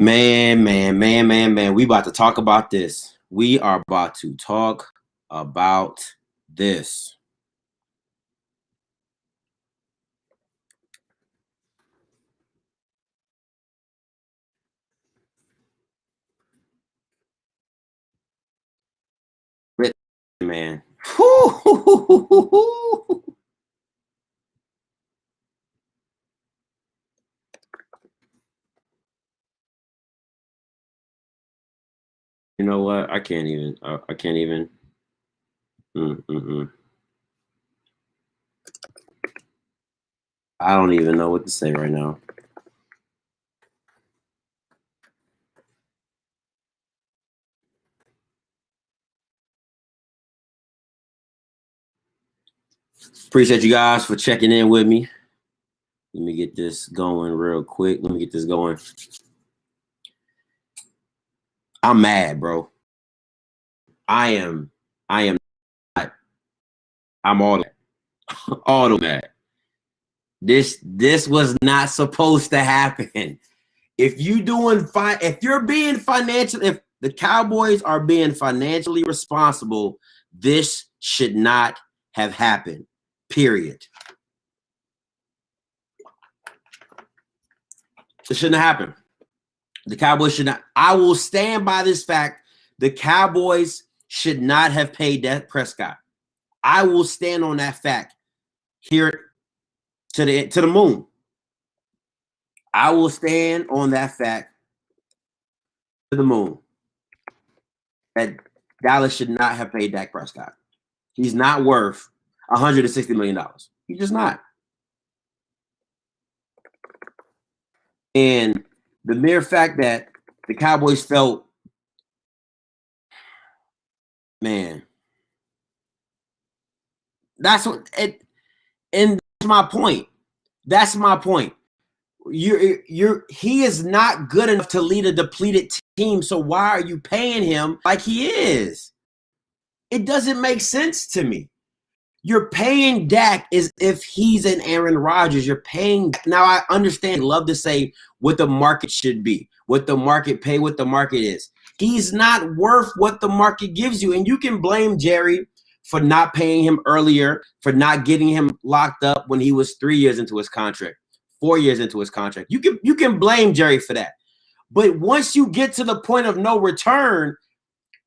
Man. We about to talk about this. We are about to talk about this. Man. You know what? I can't even. I can't even. I don't even know what to say right now. Appreciate you guys for checking in with me. Let me get this going real quick. Let me get this going. I'm mad, bro. I am not. I'm all mad. This was not supposed to happen. If you doing fine, if you're being financial, if the Cowboys are being financially responsible, this should not have happened. Period. It shouldn't have happened. The Cowboys should not. I will stand by this fact. The Cowboys should not have paid Dak Prescott. I will stand on that fact here to the moon. I will stand on that fact to the moon that Dallas should not have paid Dak Prescott. He's not worth $160 million. He's just not. And the mere fact that the Cowboys felt, man, that's what it, and that's my point. That's my point. He is not good enough to lead a depleted team. So why are you paying him like he is? It doesn't make sense to me. You're paying Dak as if he's an Aaron Rodgers. You're paying. Now, I understand, love to say what the market should be, what the market pay, what the market is. He's not worth what the market gives you. And you can blame Jerry for not paying him earlier, for not getting him locked up when he was 3 years into his contract, 4 years into his contract. You can blame Jerry for that. But once you get to the point of no return,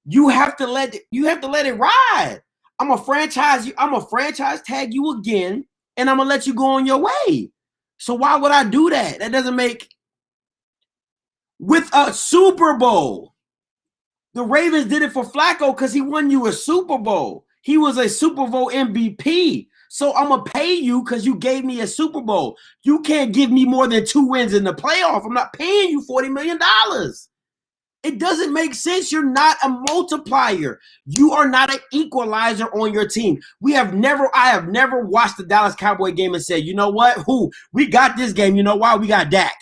you have to let it ride. I'm a franchise tag you again, and I'm gonna let you go on your way. So why would I do that? That doesn't make. With a Super Bowl, the Ravens did it for Flacco because he won you a Super Bowl. He was a Super Bowl MVP. So I'm gonna pay you because you gave me a Super Bowl. You can't give me more than 2 wins in the playoff. I'm not paying you $40 million. It doesn't make sense. You're not a multiplier. You are not an equalizer on your team. I have never watched the Dallas Cowboy game and said, you know what? We got this game. You know why? We got Dak.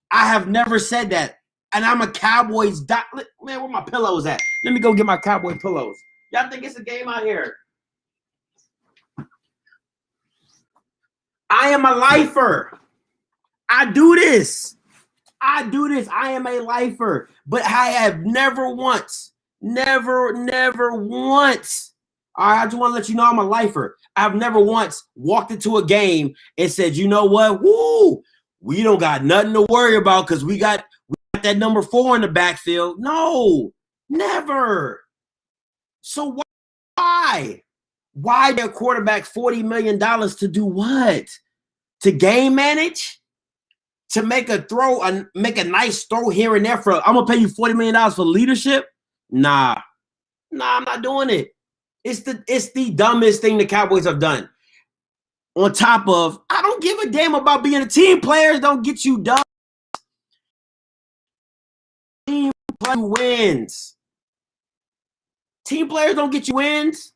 I have never said that. And I'm a Cowboys man, where my pillows at? Let me go get my Cowboy pillows. Y'all think it's a game out here? I am a lifer. I do this. I am a lifer, but I have never once. All right, I just want to let you know I'm a lifer. I've never once walked into a game and said, you know what? Woo, we don't got nothing to worry about because we got that number 4 in the backfield. No, never. So why? Why a quarterback $40 million to do what? To game manage? To make a throw and make a nice throw here and there for, I'm gonna pay you $40 million for leadership? Nah, I'm not doing it. It's the dumbest thing the Cowboys have done. On top of, I don't give a damn about being a team. Players don't get you done. Team play wins. Team players don't get you wins.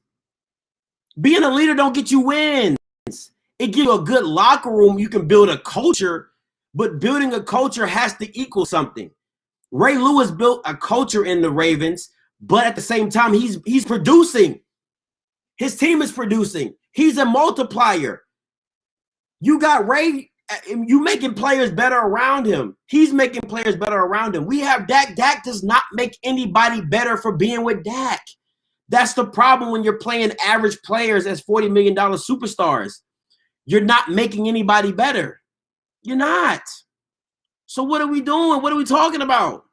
Being a leader don't get you wins. It gives you a good locker room. You can build a culture. But building a culture has to equal something. Ray Lewis built a culture in the Ravens, but at the same time, he's producing. His team is producing. He's a multiplier. You got Ray You making players better around him. He's making players better around him. We have Dak. Dak does not make anybody better for being with Dak. That's the problem when you're playing average players as $40 million superstars. You're not making anybody better. You're not. So what are we doing? What are we talking about?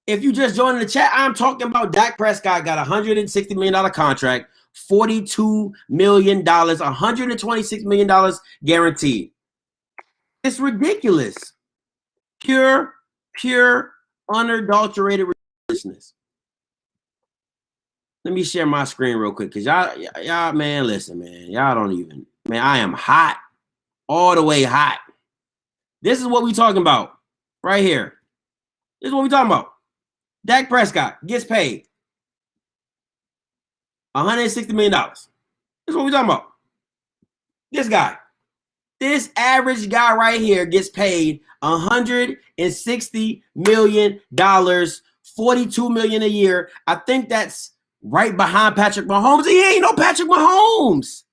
If you just joined the chat, I'm talking about Dak Prescott got a $160 million contract, $42 million, $126 million guaranteed. It's ridiculous. Pure, unadulterated ridiculousness. Let me share my screen real quick because y'all, man, listen, man. Y'all don't even, man, I am hot. All the way hot. This is what we talking about right here. This is what we talking about. Dak Prescott gets paid $160 million. This is what we talking about. This guy. This average guy right here gets paid $160 million, $42 million a year. I think that's right behind Patrick Mahomes. He ain't no Patrick Mahomes.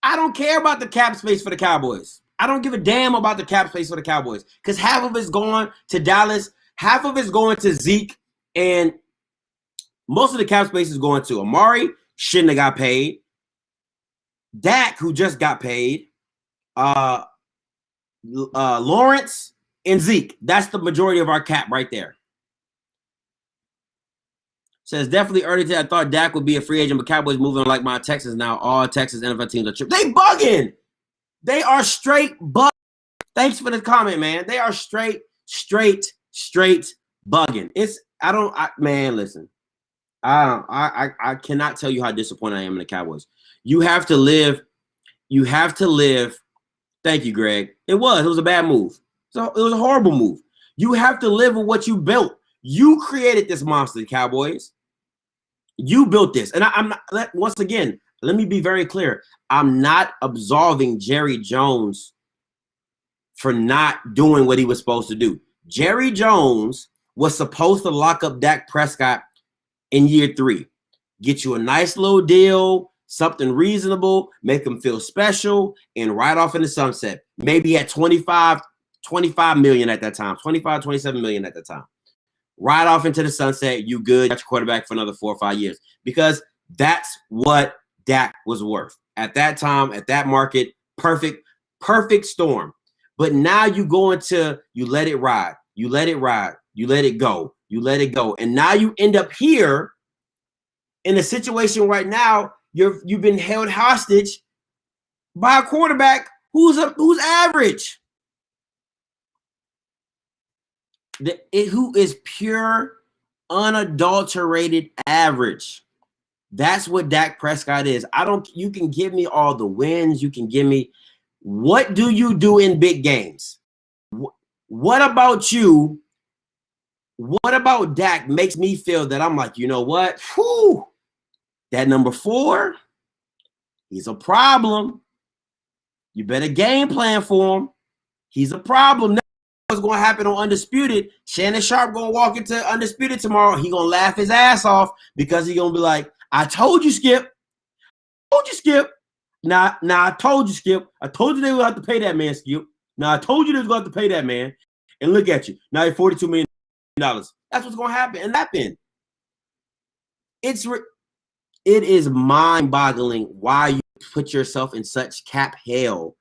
I don't care about the cap space for the Cowboys. I don't give a damn about the cap space for the Cowboys because half of it's going to Dallas, half of it's going to Zeke, and most of the cap space is going to Amari, shouldn't have got paid. Dak, who just got paid, Lawrence, and Zeke. That's the majority of our cap right there. Says definitely early today. I thought Dak would be a free agent, but Cowboys moving on like my Texans now. All Texas NFL teams are tripping. They bugging. They are straight bugging. Thanks for the comment, man. They are straight bugging. Man, listen. I cannot tell you how disappointed I am in the Cowboys. You have to live. Thank you, Greg. It was a bad move. So it was a horrible move. You have to live with what you built. You created this monster, the Cowboys. You built this. And I'm not, once again, let me be very clear. I'm not absolving Jerry Jones for not doing what he was supposed to do. Jerry Jones was supposed to lock up Dak Prescott in year 3. Get you a nice little deal, something reasonable, make him feel special, and right off in the sunset. Maybe at 25 million at that time, 25, 27 million at that time. Right off into the sunset, you good, got your quarterback for another 4 or 5 years. Because that's what Dak was worth. At that time, at that market, perfect storm. But now you go into, you let it ride, you let it go. And now you end up here in a situation right now, you've been held hostage by a quarterback who's average. Who is pure, unadulterated average. That's what Dak Prescott is. You can give me all the wins. You can give me, what do you do in big games? What about you? What about Dak makes me feel that I'm like, you know what? Whew, that number 4, he's a problem. You better game plan for him. He's a problem. What's going to happen on Undisputed? Shannon Sharp going to walk into Undisputed tomorrow. He going to laugh his ass off because he going to be like, I told you, Skip. Now, I told you, Skip. I told you they would have to pay that man, Skip. Now, I told you they was going to have to pay that man. And look at you. Now you're $42 million. That's what's going to happen. And happen. It is mind-boggling why you put yourself in such cap hell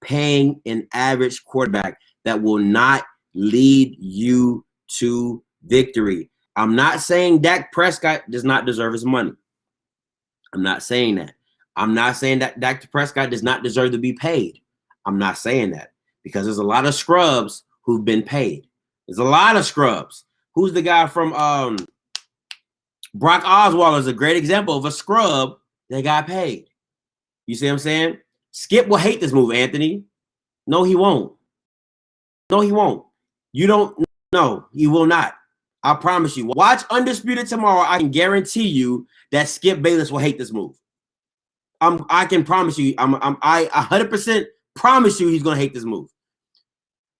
paying an average quarterback that will not lead you to victory. I'm not saying Dak Prescott does not deserve his money. I'm not saying that. I'm not saying that Dak Prescott does not deserve to be paid. I'm not saying that because there's a lot of scrubs who've been paid. There's a lot of scrubs. Who's the guy from Brock Osweiler is a great example of a scrub that got paid. You see what I'm saying? Skip will hate this move, Anthony. No, he won't. No, he won't. You don't know. He will not. I promise you. Watch Undisputed tomorrow. I can guarantee you that Skip Bayless will hate this move. I can promise you. I 100% promise you he's going to hate this move.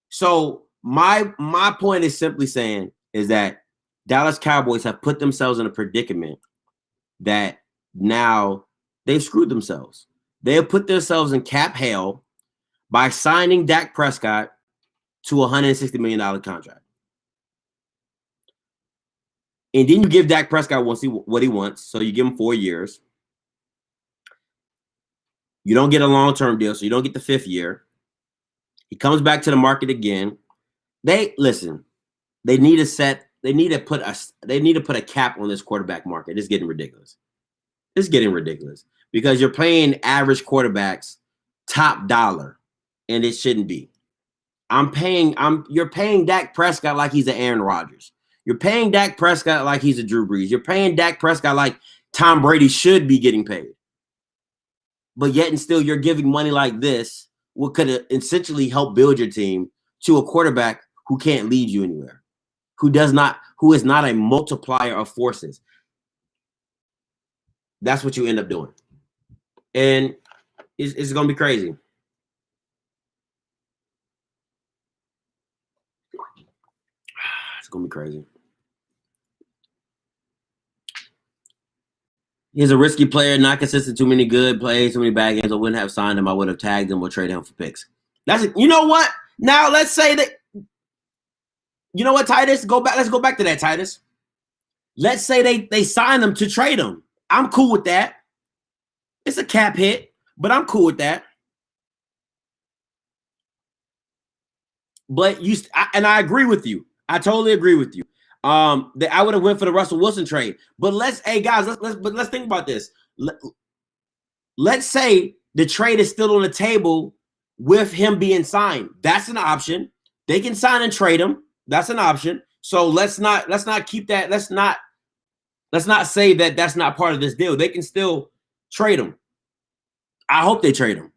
So my point is simply saying is that Dallas Cowboys have put themselves in a predicament that now they've screwed themselves. They'll put themselves in cap hell by signing Dak Prescott to a $160 million contract. And then you give Dak Prescott what he wants. So you give him 4 years. You don't get a long-term deal, so you don't get the 5th year. He comes back to the market again. They need to put a cap on this quarterback market. It's getting ridiculous. Because you're paying average quarterbacks top dollar, and it shouldn't be. You're paying Dak Prescott like he's an Aaron Rodgers. You're paying Dak Prescott like he's a Drew Brees. You're paying Dak Prescott like Tom Brady should be getting paid. But yet and still you're giving money like this, what could essentially help build your team, to a quarterback who can't lead you anywhere, who is not a multiplier of forces. That's what you end up doing. And it's going to be crazy. It's going to be crazy. He's a risky player, not consistent, too many good plays, too many bad games. I wouldn't have signed him. I would have tagged him or traded him for picks. You know what? Now let's say that, you know what, Titus? Let's go back to that, Titus. Let's say they sign him to trade him. I'm cool with that. It's a cap hit, but I'm cool with that. But I agree with you. I totally agree with you. That I would have went for the Russell Wilson trade. But let's think about this. Let's say the trade is still on the table with him being signed. That's an option. They can sign and trade him. That's an option. So let's not keep that. Let's not say that that's not part of this deal. They can still trade him. I hope they trade him.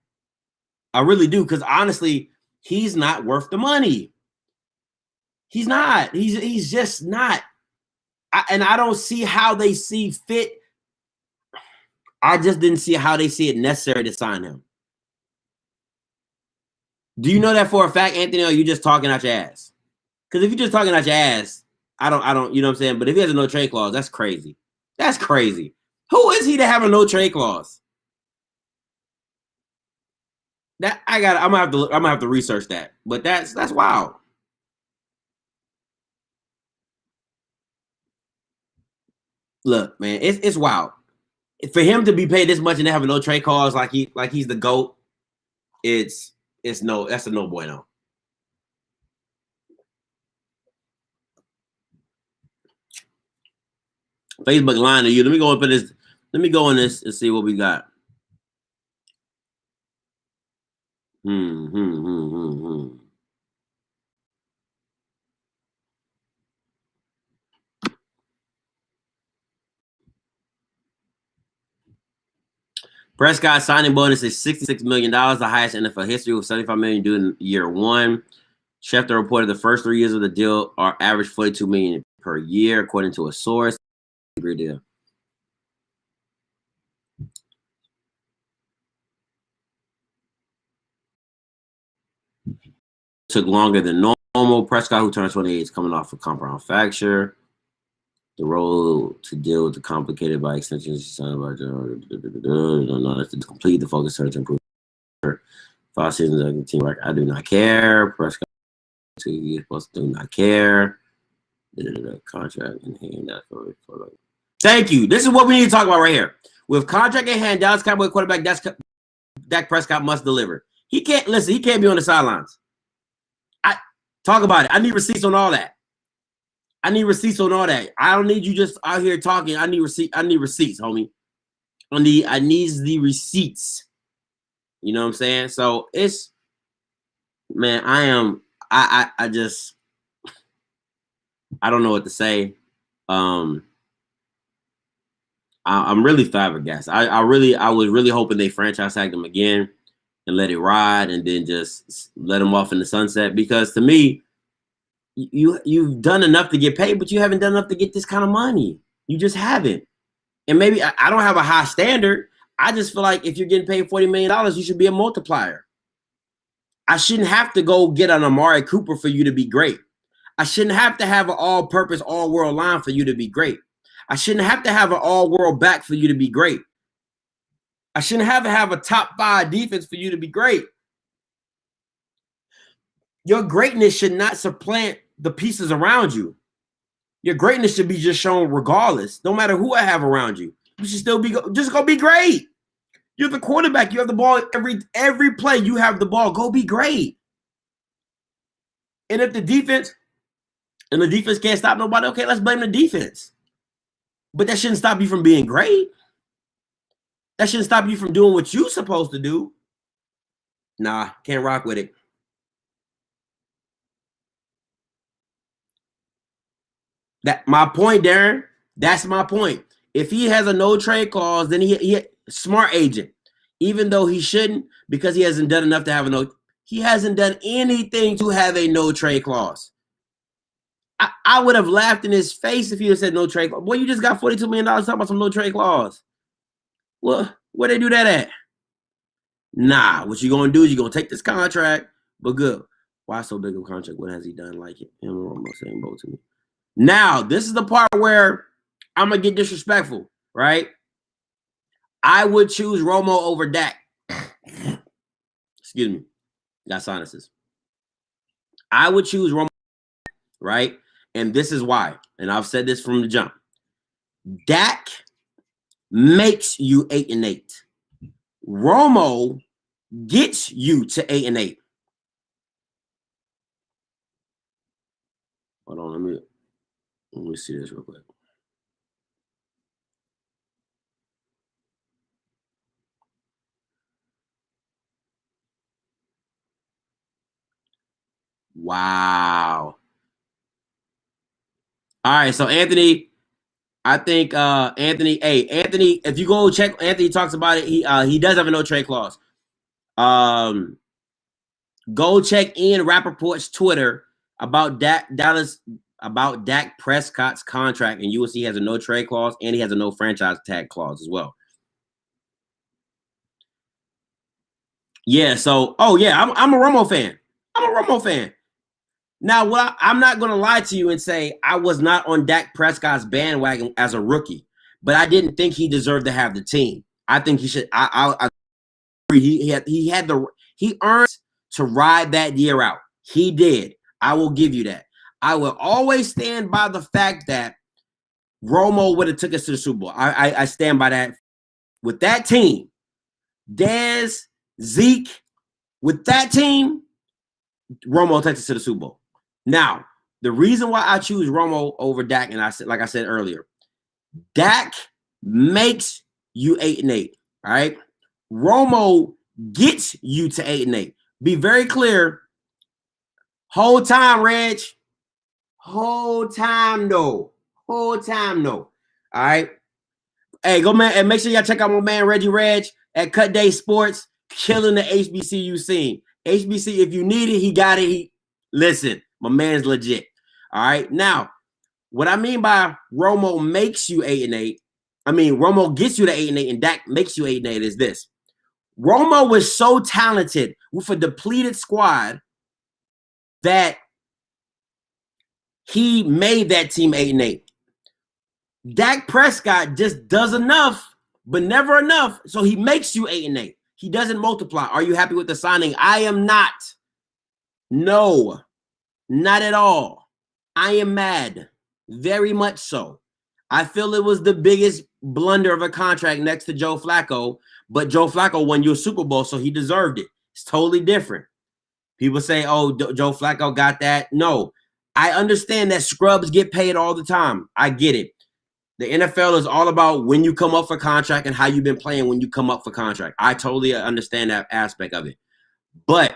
I really do, because honestly, he's not worth the money. He's not. He's just not. And I don't see how they see fit. I just didn't see how they see it necessary to sign him. Do you know that for a fact, Anthony, or are you just talking out your ass? Because if you're just talking out your ass, I don't, you know what I'm saying? But if he has a no trade clause, that's crazy. That's crazy. Who is he to have a no trade clause? I'm gonna have to research that. But that's wild. Look, man, it's wild. For him to be paid this much and to have a no trade clause like he's the GOAT, that's a no bueno. Facebook lying to you. Let me go in this and see what we got. Prescott signing bonus is $66 million, the highest in NFL history, with $75 million due in year one. Schefter reported the first 3 years of the deal are average $42 million per year, according to a source. Great deal. Took longer than normal. Prescott, who turned 28, is coming off a compound fracture. The role to deal with the complicated by extensions to complete the focus search and improve 5 seasons of the team record. I do not care. Prescott 2 years plus do not care. Contract in hand. Thank you. This is what we need to talk about right here. With contract in hand, Dallas Cowboy quarterback Dak Prescott must deliver. He can't be on the sidelines. Talk about it. I need receipts on all that. I don't need you just out here talking. I need receipts, homie. I need the receipts. You know what I'm saying? So it's, man, I don't know what to say. I'm really flabbergasted. I was really hoping they franchise tagged him again and let it ride and then just let him off in the sunset, because to me, you've done enough to get paid, but you haven't done enough to get this kind of money. You just haven't. And maybe I don't have a high standard. I just feel like if you're getting paid $40 million, you should be a multiplier. I shouldn't have to go get an Amari Cooper for you to be great. I shouldn't have to have an all-purpose, all-world line for you to be great. I shouldn't have to have an all-world back for you to be great. I shouldn't have a top 5 defense for you to be great. Your greatness should not supplant the pieces around you. Your greatness should be just shown regardless. No matter who I have around you, you should still be just go be great. You're the quarterback. You have the ball every play. You have the ball. Go be great. And if the defense can't stop nobody, okay, let's blame the defense. But that shouldn't stop you from being great. That shouldn't stop you from doing what you're supposed to do. Nah, can't rock with it. That my point, Darren. That's my point. If he has a no trade clause, then he smart agent. Even though he shouldn't, because he hasn't done enough to have a no. He hasn't done anything to have a no trade clause. I would have laughed in his face if he had said no trade clause. Boy, you just got $42 million talking about some no trade clause. Well, where they do that at? Nah, what you gonna do is you're gonna take this contract, but good. Why so big of a contract? What has he done like it? Him or Romo, same boat to me. Now, this is the part where I'm gonna get disrespectful, right? I would choose Romo over Dak. Excuse me. Got sinuses. I would choose Romo, right? And this is why. And I've said this from the jump. Dak makes you 8-8. Romo gets you to 8-8. Hold on, let me see this real quick. Wow. All right, so Anthony, I think Anthony, if you go check, Anthony talks about it. He does have a no trade clause. Go check Ian Rappaport's Twitter about Dak Prescott's contract, and you will see he has a no trade clause and he has a no franchise tag clause as well. Yeah, so I'm a Romo fan. I'm a Romo fan. Now, I'm not going to lie to you and say I was not on Dak Prescott's bandwagon as a rookie, but I didn't think he deserved to have the team. I think he should. I he earned to ride that year out. He did. I will give you that. I will always stand by the fact that Romo would have took us to the Super Bowl. I stand by that. With that team, Dez, Zeke, with that team, Romo takes us to the Super Bowl. Now, the reason why I choose Romo over Dak, and like I said earlier, Dak makes you 8-8. All right, Romo gets you to 8-8. Be very clear. Whole time, Reg. Whole time, no. Whole time, no. All right. Hey, go man, and make sure y'all check out my man Reggie Reg at Cut Day Sports, killing the HBCU scene. HBC, if you need it, he got it. Listen, my man's legit. All right. Now, what I mean by Romo makes you 8-8, I mean Romo gets you to 8-8, and Dak makes you 8-8 is this. Romo was so talented with a depleted squad that he made that team 8-8. Dak Prescott just does enough, but never enough, so he makes you 8-8. He doesn't multiply. Are you happy with the signing? I am not. No, not at all. I am mad. Very much so. I feel it was the biggest blunder of a contract next to Joe Flacco, but Joe Flacco won you a Super Bowl, so he deserved it. It's totally different. People say, oh, Joe Flacco got that. No, I understand that scrubs get paid all the time. I get it. The NFL is all about when you come up for contract and how you've been playing when you come up for contract. I totally understand that aspect of it. But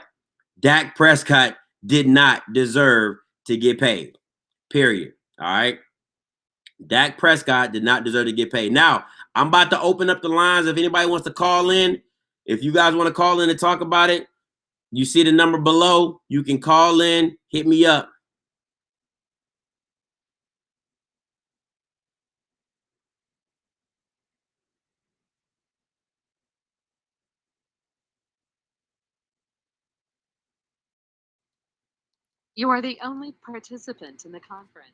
Dak Prescott did not deserve to get paid, period. All right? Dak Prescott did not deserve to get paid. Now, I'm about to open up the lines. If anybody wants to call in, if you guys want to call in and talk about it, you see the number below. You can call in, hit me up. You are the only participant in the conference.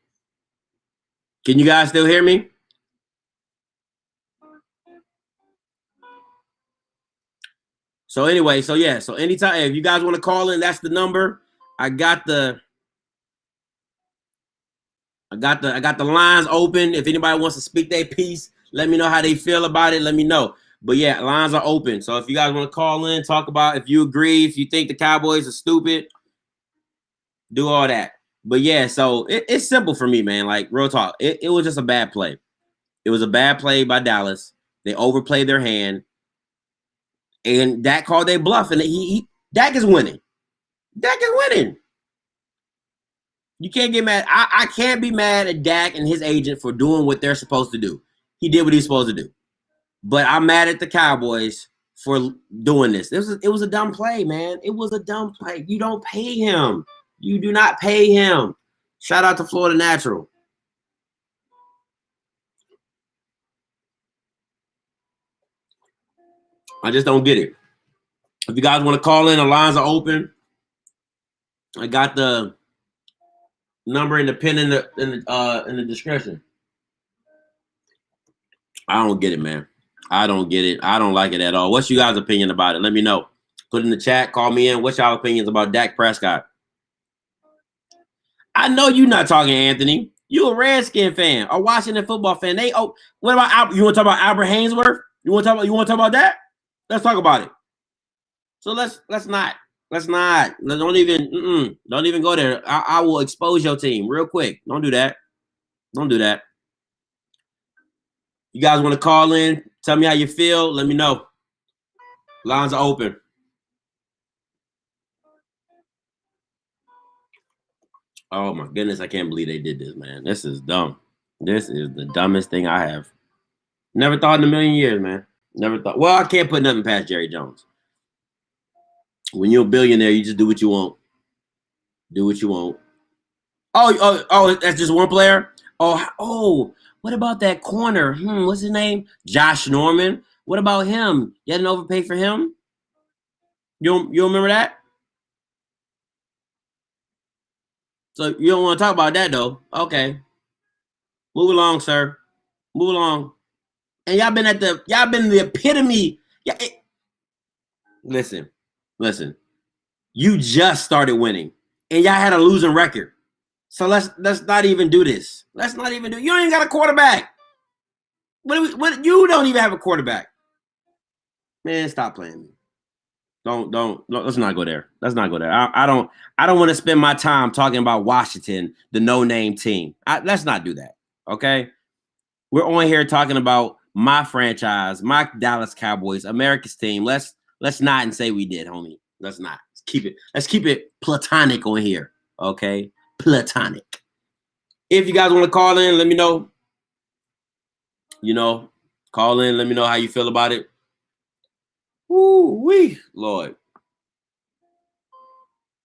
Can you guys still hear me? So anyway, so yeah, so anytime if you guys want to call in, that's the number. I got the lines open. If anybody wants to speak their piece, let me know how they feel about it. Let me know. But yeah, lines are open. So if you guys want to call in, talk about if you agree, if you think the Cowboys are stupid, do all that. But yeah, so it's simple for me, man. Like real talk, it was just a bad play. It was a bad play by Dallas. They overplayed their hand, and Dak called their bluff, and Dak is winning. Dak is winning. You can't get mad. I can't be mad at Dak and his agent for doing what they're supposed to do. He did what he's supposed to do. But I'm mad at the Cowboys for doing this. It was a dumb play, man. It was a dumb play. You don't pay him. You do not pay him. Shout out to Florida Natural. I just don't get it. If you guys want to call in, the lines are open. I got the number in the pin in the description. I don't get it, man. I don't get it. I don't like it at all. What's you guys' opinion about it? Let me know. Put it in the chat. Call me in. What's y'all opinions about Dak Prescott? I know you're not talking, Anthony. You a Redskin fan, a Washington football fan. What about you want to talk about Albert Hainsworth? You want to talk about that? Let's talk about it. So let's not. Don't even go there. I will expose your team real quick. Don't do that. You guys want to call in? Tell me how you feel. Let me know. Lines are open. Oh my goodness, I can't believe they did this, man. This is dumb. This is the dumbest thing I have. Never thought in a million years, man. Never thought. Well, I can't put nothing past Jerry Jones. When you're a billionaire, you just do what you want. Do what you want. Oh, that's just one player? Oh, what about that corner? What's his name? Josh Norman. What about him? You didn't overpay for him? You remember that? So you don't want to talk about that though. Okay. Move along, sir. Move along. And y'all been the epitome. Listen. You just started winning. And y'all had a losing record. So let's not even do this. Let's not even do it. You don't even got a quarterback. What you don't even have a quarterback. Man, stop playing me. Don't let's not go there. Let's not go there. I don't want to spend my time talking about Washington, the no-name team. Let's not do that. Okay? We're on here talking about my franchise, my Dallas Cowboys, America's team. Let's not and say we did, homie. Let's not. Let's keep it platonic on here. Okay? Platonic. If you guys want to call in, let me know. Call in, let me know how you feel about it. Woo-wee, Lord.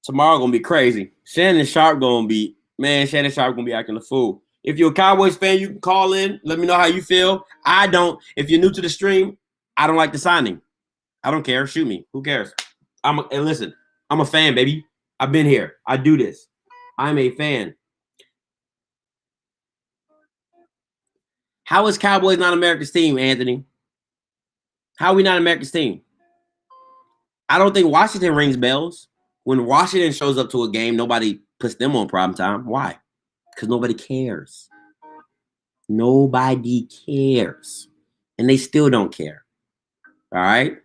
Tomorrow gonna be crazy. Shannon Sharp gonna be acting a fool. If you're a Cowboys fan, you can call in. Let me know how you feel. I don't. If you're new to the stream, I don't like the signing. I don't care. Shoot me. Who cares? And listen, I'm a fan, baby. I've been here. I do this. I'm a fan. How is Cowboys not America's team, Anthony? How are we not America's team? I don't think Washington rings bells. When Washington shows up to a game, nobody puts them on prime time. Why? Because nobody cares. Nobody cares. And they still don't care. All right?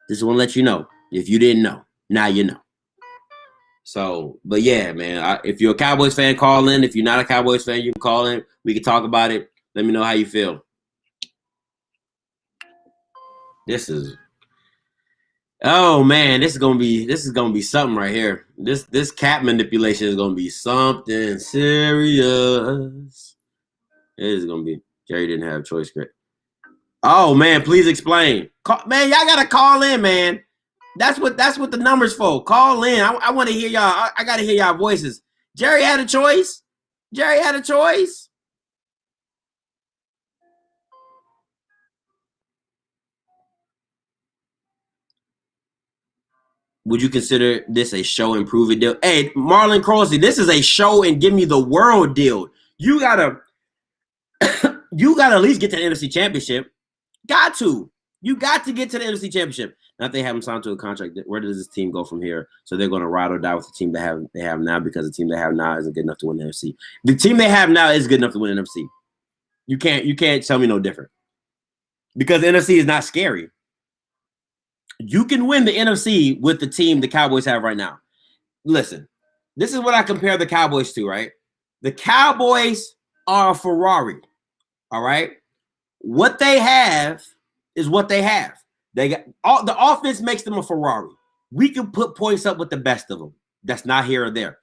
Just want to let you know. If you didn't know, now you know. So, but yeah, man, if you're a Cowboys fan, call in. If you're not a Cowboys fan, you can call in. We can talk about it. Let me know how you feel. Oh man, this is gonna be something right here. This cap manipulation is gonna be something serious. It is gonna be. Jerry didn't have choice script. Oh man, please explain. Man, y'all gotta call in, man. That's what the number's for. Call in. I want to hear y'all. I gotta hear y'all voices. Jerry had a choice. Would you consider this a show and prove it deal? Hey, Marlon Crosby, this is a show and give me the world deal. You gotta at least get to the NFC Championship. You got to get to the NFC Championship. Now they have him signed to a contract. Where does this team go from here? So they're going to ride or die with the team they have now because the team they have now isn't good enough to win the NFC. The team they have now is good enough to win the NFC. You can't tell me no different because the NFC is not scary. You can win the NFC with the team the Cowboys have right now. Listen, this is what I compare the Cowboys to, right? The Cowboys are a Ferrari, all right? What they have is what they have. They got the offense makes them a Ferrari. We can put points up with the best of them. That's not here or there.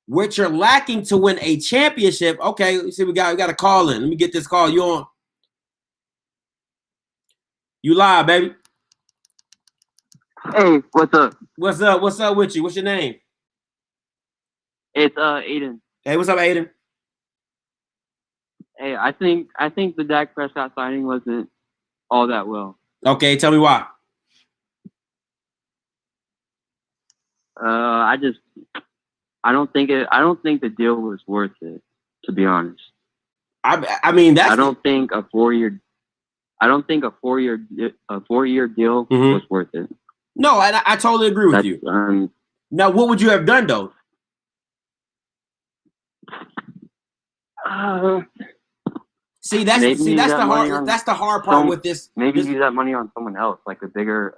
What you're lacking to win a championship, okay, see, we got a call in. Let me get this call. You on? You live, baby. Hey, what's up? What's up? What's up with you? What's your name? It's Aiden. Hey, what's up, Aiden? Hey, I think the Dak Prescott signing wasn't all that well. Okay, tell me why. I don't think the deal was worth it, to be honest. I mean that's I don't think a 4-year deal was worth it. No, I totally agree with you. Now, what would you have done though? See, that's the hard part with this. Maybe use that money on someone else, like a bigger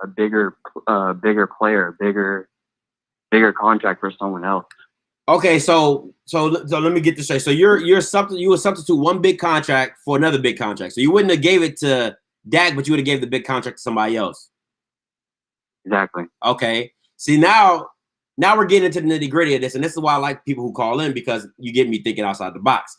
player, bigger contract for someone else. Okay, so let me get this straight. So you would substitute one big contract for another big contract. So you wouldn't have gave it to Dak, but you would have gave the big contract to somebody else. Exactly. Okay. See, now we're getting into the nitty-gritty of this, and this is why I like people who call in because you get me thinking outside the box.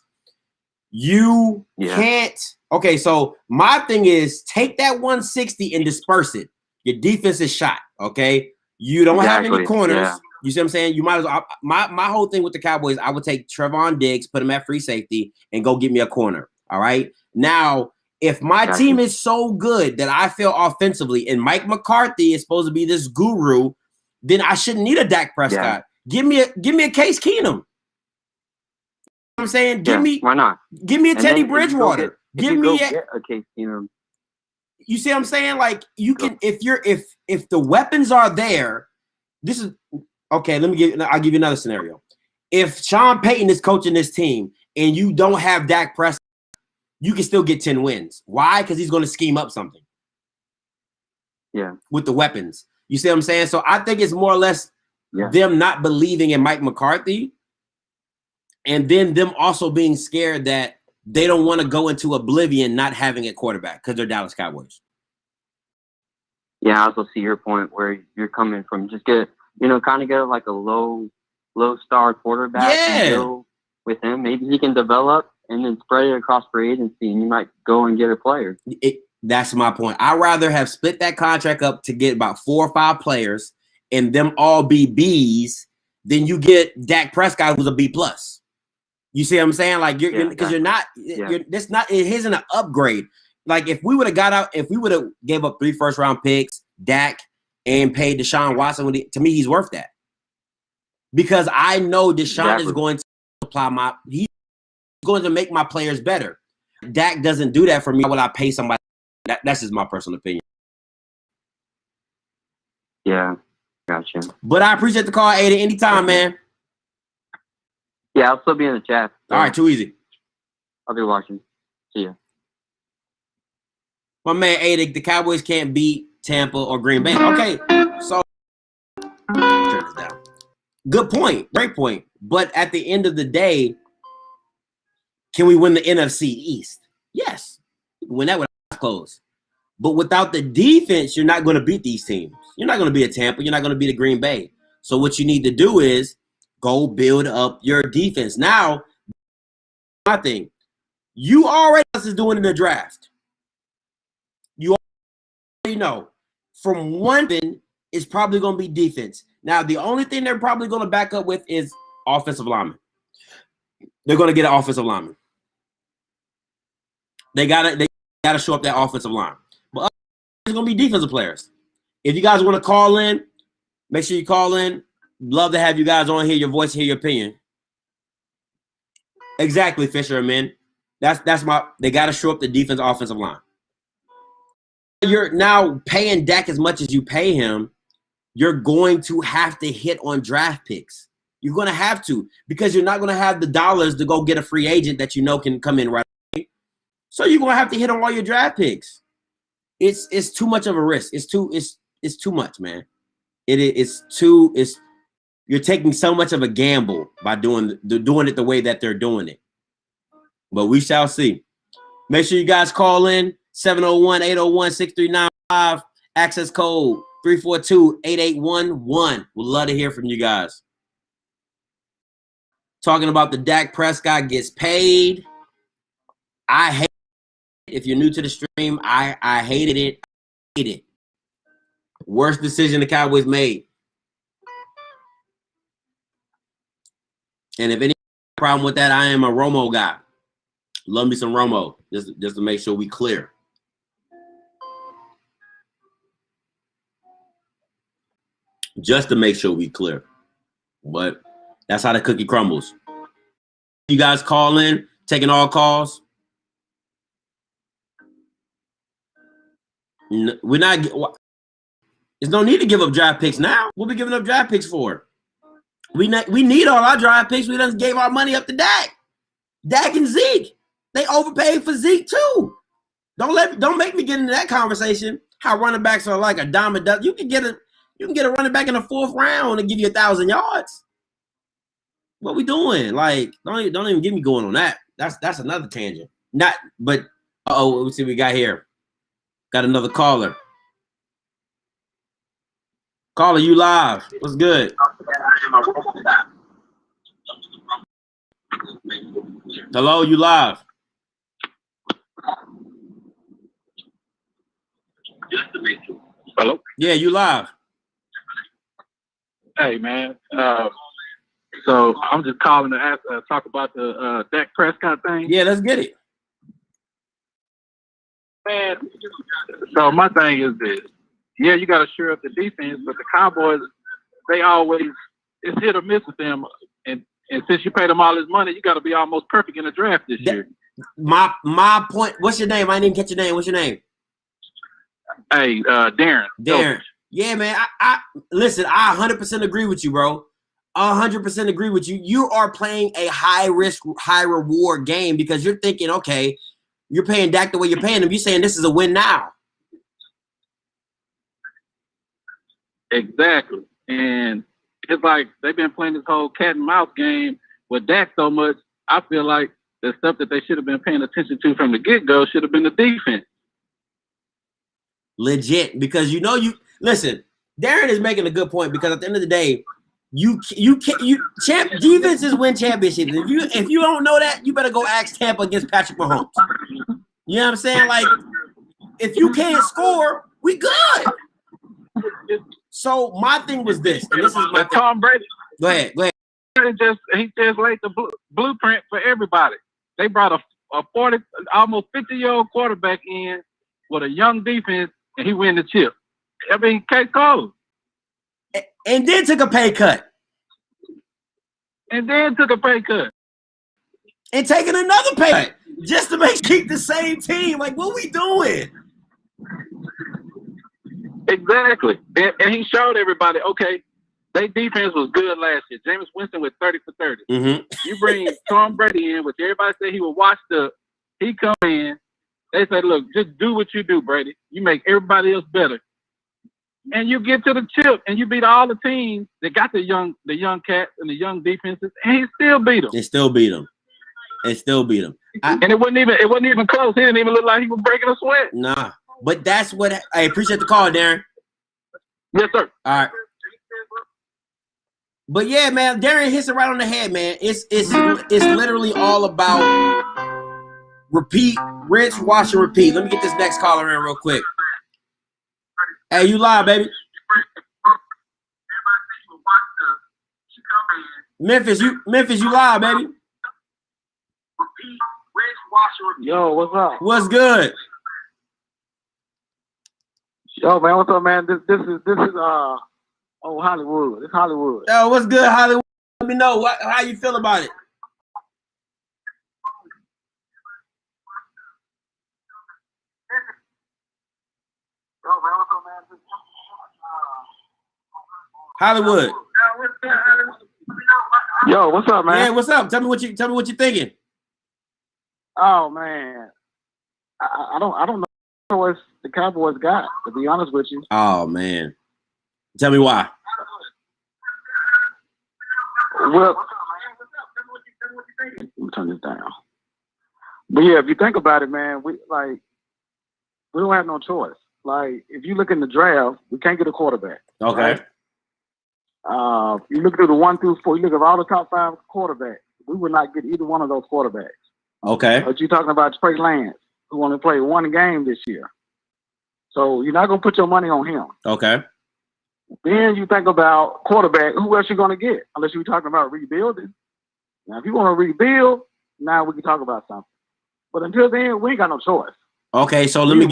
You can't. Okay, so my thing is take that 160 and disperse it. Your defense is shot. Okay, you don't have any corners. Yeah. You see what I'm saying? You might as well. My whole thing with the Cowboys, I would take Trevon Diggs, put him at free safety, and go get me a corner. All right. Now, if my team is so good that I feel offensively, and Mike McCarthy is supposed to be this guru, then I shouldn't need a Dak Prescott. Yeah. Give me a Case Keenum. You know what I'm saying? Why not? Give me a Teddy Bridgewater. Give me a Case Keenum. You see what I'm saying? Like you can if the weapons are there, this is okay. I'll give you another scenario. If Sean Payton is coaching this team and you don't have Dak Prescott, you can still get 10 wins. Why? Because he's going to scheme up something. Yeah. With the weapons. You see what I'm saying? So I think it's more or less them not believing in Mike McCarthy and then them also being scared that they don't want to go into oblivion not having a quarterback because they're Dallas Cowboys. Yeah, I also see your point where you're coming from. Just get like a low star quarterback and deal with him. Maybe he can develop and then spread it across free agency, and you might go and get a player. That's my point. I'd rather have split that contract up to get about 4 or 5 players and them all be Bs than you get Dak Prescott who's a B+. You see what I'm saying? Like because it isn't an upgrade. Like if we would have gave up 3 first-round picks, Dak, and paid Deshaun Watson, to me he's worth that. Because I know Deshaun is going to apply he's going to make my players better. Dak doesn't do that for me. Why would I pay somebody? That's just my personal opinion. Yeah, gotcha. But I appreciate the call, Aiden. Anytime, man. Yeah, I'll still be in the chat. So all right, too easy. I'll be watching. See ya. My man, Aiden, the Cowboys can't beat Tampa or Green Bay. Okay, so turn this down. Good point. Great point. But at the end of the day, can we win the NFC East? Yes. Win that with eyes closed. But without the defense, you're not going to beat these teams. You're not going to beat a Tampa. You're not going to beat a Green Bay. So what you need to do is go build up your defense. Now, my thing, you already know what is doing in the draft. You already know from one thing is probably going to be defense. Now, the only thing they're probably going to back up with is offensive lineman. They're going to get an offensive lineman. They gotta show up that offensive line. But it's going to be defensive players. If you guys want to call in, make sure you call in. Love to have you guys on, hear your voice, hear your opinion. Exactly, Fisher, man. They got to show up the defense offensive line. you're now paying Dak as much as you pay him, you're going to have to hit on draft picks. You're going to have to, because you're not going to have the dollars to go get a free agent that you know can come in right away. So you're going to have to hit on all your draft picks. It's too much of a risk. It's too much, man. You're taking so much of a gamble by doing it the way that they're doing it. But we shall see. Make sure you guys call in 701-801-6395, access code 342-8811. We'd love to hear from you guys. Talking about the Dak Prescott gets paid. I hate it. If you're new to the stream, I hated it. I hate it. Worst decision the Cowboys made. And if any problem with that, I am a Romo guy. Love me some Romo, just to make sure we clear. Just to make sure we clear. But that's how the cookie crumbles. You guys call in, taking all calls. We're not. There's no need to give up draft picks now. What are we giving up draft picks for? We need all our draft picks. We done gave our money up to Dak. Dak and Zeke. They overpaid for Zeke too. Don't make me get into that conversation. How running backs are like a dime a dozen. You can get a running back in the 4th round and give you 1,000 yards. What we doing? Like, don't even get me going on that. That's another tangent. Let's see what we got here. Got another caller. Caller, you live. What's good? Hello, you live. Hello? Yeah, you live. Hey, man. So I'm just calling to talk about the Dak Prescott thing. Yeah, let's get it. Man, so my thing is this. Yeah, you got to shore up the defense, but the Cowboys, it's hit or miss with them. And since you paid them all this money, you got to be almost perfect in the draft this year. My point. What's your name? I didn't even catch your name. What's your name? Hey, Darren. Darren. Yeah, man. I listen. I 100% agree with you, bro. 100% agree with you. You are playing a high risk, high reward game because you're thinking, okay, you're paying Dak the way you're paying him. You're saying this is a win now. Exactly. And it's like they've been playing this whole cat and mouse game with Dak so much. I feel like the stuff that they should have been paying attention to from the get-go should have been the defense. Legit. Because listen, Darren is making a good point because at the end of the day, defenses win championships. If you don't know that, you better go ask Tampa against Patrick Mahomes. You know what I'm saying? Like, if you can't score, we good. So my thing was this, and this is my Tom Brady. Go ahead. He just laid the blueprint for everybody. They brought a 40, almost 50-year-old quarterback in with a young defense, and he win the chip. I mean, case closed. And then took a pay cut. And taking another pay cut just to keep the same team. Like, what we doing? Exactly. And he showed everybody, okay, their defense was good last year. Jameis Winston with 30 for 30. Mm-hmm. You bring Tom Brady in, which everybody said he would watch he come in. They said, look, just do what you do, Brady. You make everybody else better. And you get to the chip and you beat all the teams that got the young cats and the young defenses, and he still beat them. And still beat them. And it wasn't even close. He didn't even look like he was breaking a sweat. Nah. But that's what I appreciate the call, Darren. Yes, sir. All right. But yeah, man, Darren hits it right on the head, man. It's literally all about repeat, rinse, wash, and repeat. Let me get this next caller in real quick. Hey, you live, baby. Memphis, you live, baby. Yo, what's up? What's good? Yo, man, what's up, man? This is Hollywood. It's Hollywood. Yo, what's good, Hollywood? Let me know how you feel about it. Hollywood. Yo, what's up, man? Yeah, what's up? Tell me what you're thinking. Oh man, I don't know what the Cowboys got. To be honest with you. Oh man, tell me why. Well, let me turn this down. But yeah, if you think about it, man, we don't have no choice. Like, if you look in the draft, we can't get a quarterback. Okay. Right? You look through the 1 through 4. You look at all the top 5 quarterbacks. We would not get either one of those quarterbacks. Okay. But you're talking about Trey Lance, who only played 1 game this year. So you're not gonna put your money on him. Okay. Then you think about quarterback. Who else you gonna get? Unless you're talking about rebuilding. Now, if you want to rebuild, now we can talk about something. But until then, we ain't got no choice. Okay, so let me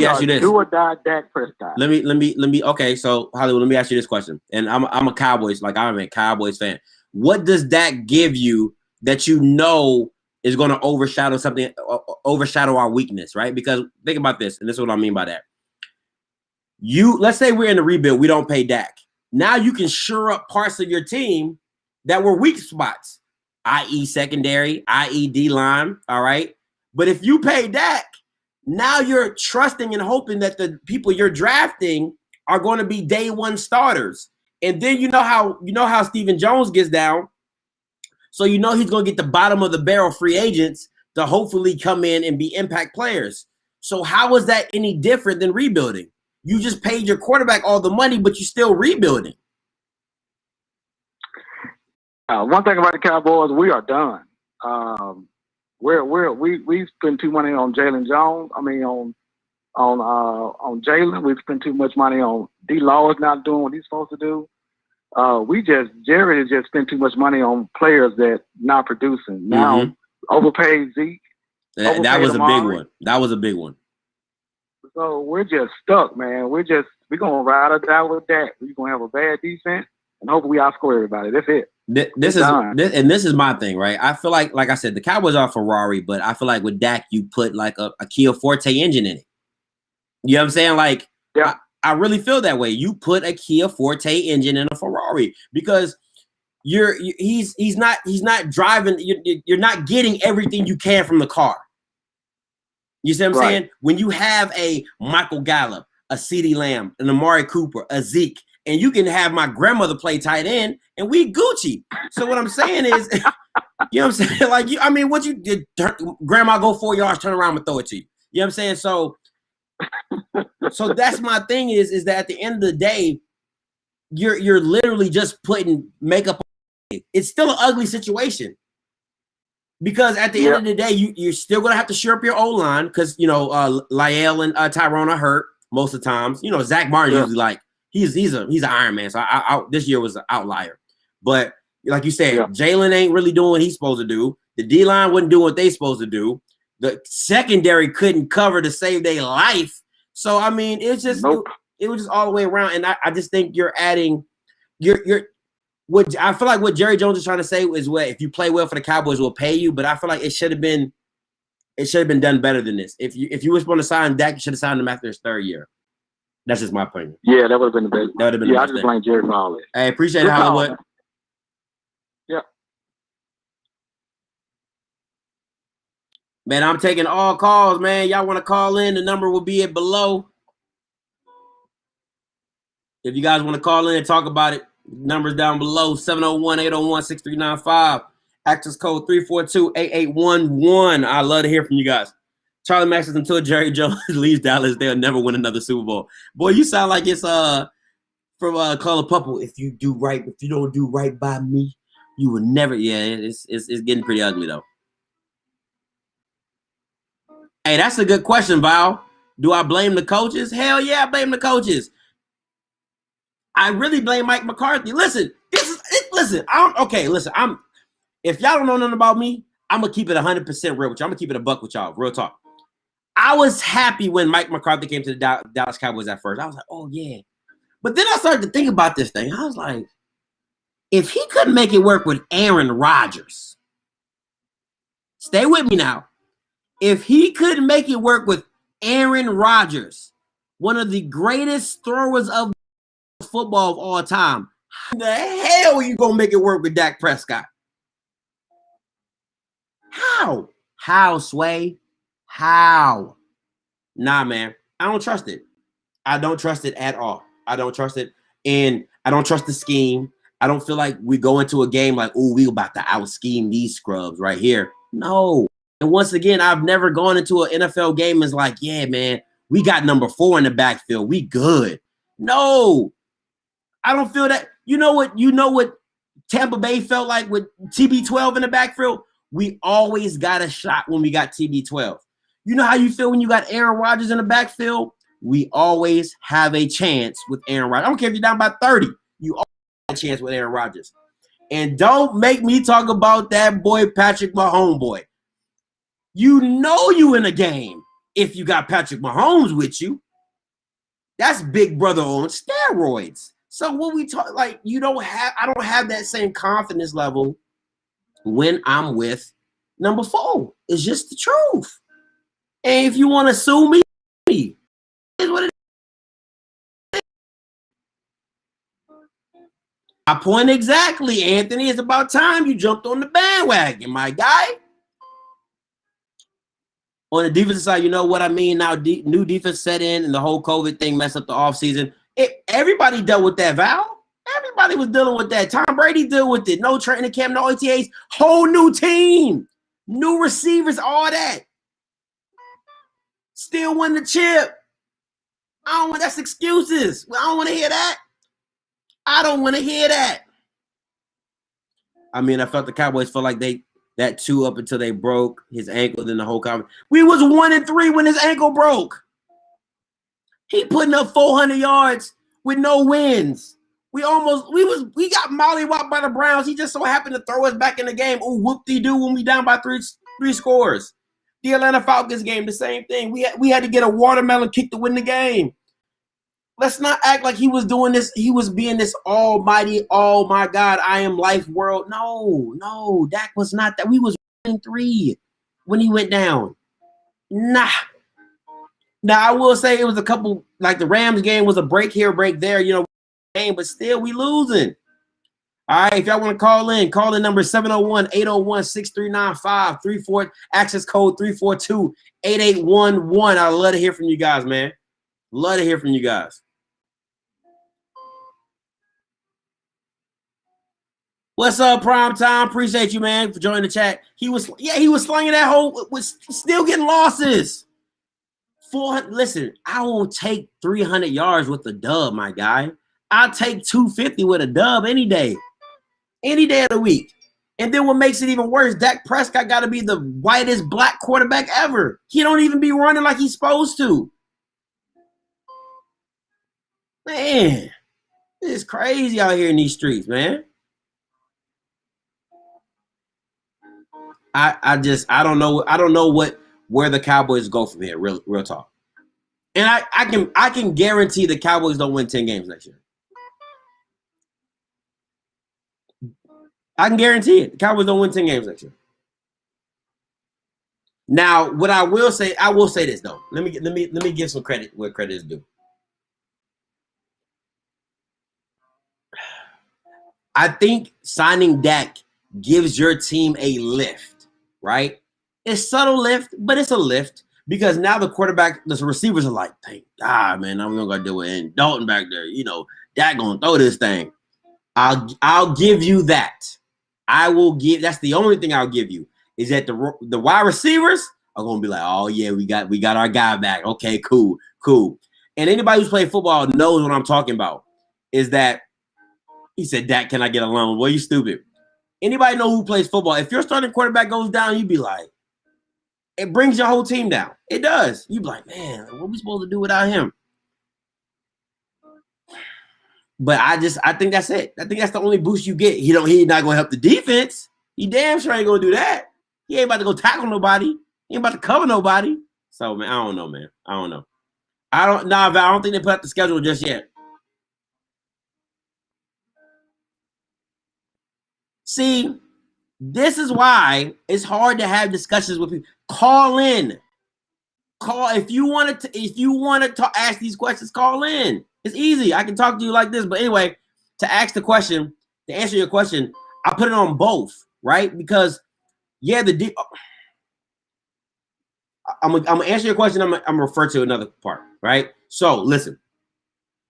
ask you this. Do or die, Dak Prescott. Let me. Okay, so Hollywood, let me ask you this question. And I'm a Cowboys, I'm a Cowboys fan. What does Dak give you that you know is going to overshadow our weakness, right? Because think about this, and this is what I mean by that. Let's say we're in the rebuild, we don't pay Dak. Now you can shore up parts of your team that were weak spots, i.e. secondary, i.e. D-line, all right? But if you pay Dak, now you're trusting and hoping that the people you're drafting are going to be day one starters. And then you know how Stephen Jones gets down. So you know he's going to get the bottom of the barrel free agents to hopefully come in and be impact players. So how is that any different than rebuilding? You just paid your quarterback all the money, but you're still rebuilding. One thing about the Cowboys, we are done. We spend too money on Jalen Jones. I mean, on Jalen, we spend too much money on D-Law is not doing what he's supposed to do. Jerry has just spent too much money on players that not producing. Now, overpaid Zeke. That was a big one. That was a big one. So we're just stuck, man. We're gonna ride or die with that. We're gonna have a bad defense and hopefully we outscore everybody. That's it. This is my thing, right? I feel like I said, the Cowboys are Ferrari, but I feel like with Dak, you put like a Kia Forte engine in it. You know what I'm saying? Like, yeah. I really feel that way. You put a Kia Forte engine in a Ferrari because he's not driving. You're not getting everything you can from the car. You see what I'm saying? When you have a Michael Gallup, a CeeDee Lamb, an Amari Cooper, a Zeke, and you can have my grandmother play tight end, and we Gucci. So what I'm saying is, you know what I'm saying? Like, what you did, grandma go 4 yards, turn around and throw it to you. You know what I'm saying? So that's my thing is that at the end of the day, you're literally just putting makeup on it. It's still an ugly situation. Because at the end of the day, you're still gonna have to shore up your O-line because Lyell and Tyrone are hurt most of the times. You know, Zach Martin usually like he's an Iron Man. So I this year was an outlier. But like you said, Jalen ain't really doing what he's supposed to do. The D-line wasn't doing what they supposed to do. The secondary couldn't cover to save their life. So I mean, it's just it was just all the way around. And I just think you're adding what I feel like what Jerry Jones is trying to say is what if you play well for the Cowboys, we'll pay you. But I feel like it should have been done better than this. If you were supposed to sign Dak, you should have signed him after his 3rd year. That's just my opinion. Yeah, that would have been the best. That would have been. Yeah, I just blame Jerry for all this. Hey, appreciate it, Hollywood. Yeah. Man, I'm taking all calls, man. Y'all want to call in? The number will be below. If you guys want to call in and talk about it, numbers down below, 701-801-6395. Access code 342-8811. I love to hear from you guys. Charlie Max says, until Jerry Jones leaves Dallas, they'll never win another Super Bowl. Boy, you sound like it's from Color Purple. If you don't do right by me, you will never. Yeah, it's getting pretty ugly though. Hey, that's a good question, Val. Do I blame the coaches? Hell yeah, I blame the coaches. I really blame Mike McCarthy. Listen, listen. If y'all don't know nothing about me, I'm gonna keep it 100% real with you. I'm gonna keep it a buck with y'all. Real talk. I was happy when Mike McCarthy came to the Dallas Cowboys at first. I was like, oh yeah. But then I started to think about this thing. I was like, if he couldn't make it work with Aaron Rodgers, stay with me now. If he couldn't make it work with Aaron Rodgers, one of the greatest throwers of football of all time, How the hell are you going to make it work with Dak Prescott? How? How, Sway? How? Nah, man. I don't trust it. I don't trust it at all. I don't trust it. And I don't trust the scheme. I don't feel like we go into a game like, oh, we about to out-scheme these scrubs right here. No. And once again, I've never gone into an NFL game as like, yeah, man, we got number 4 in the backfield. We good. No. I don't feel that. You know what Tampa Bay felt like with TB12 in the backfield? We always got a shot when we got TB12. You know how you feel when you got Aaron Rodgers in the backfield? We always have a chance with Aaron Rodgers. I don't care if you're down by 30. You always have a chance with Aaron Rodgers. And don't make me talk about that boy Patrick Mahomes boy. You know you in a game if you got Patrick Mahomes with you. That's big brother on steroids. So when we talk, like, I don't have that same confidence level when I'm with number 4. It's just the truth. And if you want to sue me, it's what it is. My point exactly, Anthony. It's about time you jumped on the bandwagon, my guy. On the defensive side, you know what I mean? Now, new defense set in and the whole COVID thing messed up the offseason. Everybody dealt with that, Val. Everybody was dealing with that. Tom Brady dealt with it. No training camp, no OTAs. Whole new team. New receivers, all that. Still won the chip. That's excuses. I don't want to hear that. I don't want to hear that. I mean, I felt the Cowboys felt like that 2 up until they broke his ankle, then the whole conference. We was 1-3 when his ankle broke. He putting up 400 yards with no wins. We got mollywopped by the Browns. He just so happened to throw us back in the game. Oh, whoop-de-doo when we down by three scores. The Atlanta Falcons game, the same thing. We had to get a watermelon kick to win the game. Let's not act like he was doing this. He was being this almighty, oh my God, I am life world. No, Dak was not that. We was 1-3 when he went down. Nah. Now, I will say it was a couple, like the Rams game was a break here, break there, game, but still we losing. All right, if y'all want to call in number 701-801-6395, 34, access code 342-8811. I'd love to hear from you guys, man. Love to hear from you guys. What's up, Prime Time? Appreciate you, man, for joining the chat. He was slinging that whole, was still getting losses. 400. Listen, I won't take 300 yards with a dub, my guy. I'll take 250 with a dub any day of the week. And then what makes it even worse, Dak Prescott got to be the whitest black quarterback ever. He don't even be running like he's supposed to. Man, it's crazy out here in these streets, man. I don't know where the Cowboys go from here. Real talk. And I can guarantee the Cowboys don't win 10 games next year. I can guarantee it. The Cowboys don't win 10 games next year. Now, what I will say this though. Let me give some credit where credit is due. I think signing Dak gives your team a lift, right? It's subtle lift, but it's a lift because now the receivers are like, thank God, man, I'm not gonna deal with Andy Dalton back there. Dak gonna throw this thing. I'll give you that. That's the only thing I'll give you is that the wide receivers are gonna be like, oh yeah, we got our guy back. Okay, cool. And anybody who's played football knows what I'm talking about. Is that he said, Dak, can I get a loan? Well, you stupid. Anybody know who plays football? If your starting quarterback goes down, you'd be like, it brings your whole team down. It does. You'd be like, man, what are we supposed to do without him? But I think that's it. I think that's the only boost you get. He not gonna help the defense. He damn sure ain't gonna do that. He ain't about to go tackle nobody. He ain't about to cover nobody. So man, I don't know, man. I don't know. I don't think they put out the schedule just yet. See, this is why it's hard to have discussions with people. Call in. If you want to ask these questions, call in. It's easy. I can talk to you like this. But anyway, to ask the question, to answer your question, I put it on both, right? Because yeah, I'm gonna answer your question. I'm gonna refer to another part, right? So listen,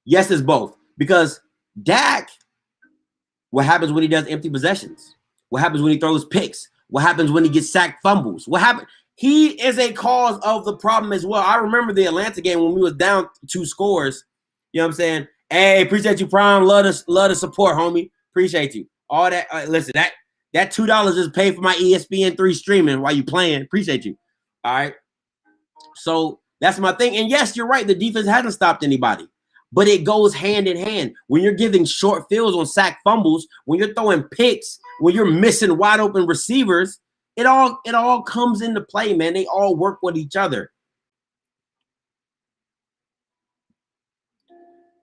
yes, it's both because Dak. What happens when he does empty possessions? What happens when he throws picks? What happens when he gets sacked fumbles? What happened? He is a cause of the problem as well. I remember the Atlanta game when we was down 2 scores. You know what I'm saying? Hey, appreciate you, Prime. Love the support, homie. Appreciate you. All that. Listen, that $2 is paid for my ESPN3 streaming while you playing. Appreciate you. All right. So that's my thing. And yes, you're right. The defense hasn't stopped anybody. But it goes hand in hand. When you're giving short fields on sack fumbles, when you're throwing picks, when you're missing wide open receivers, it all comes into play, man. They all work with each other.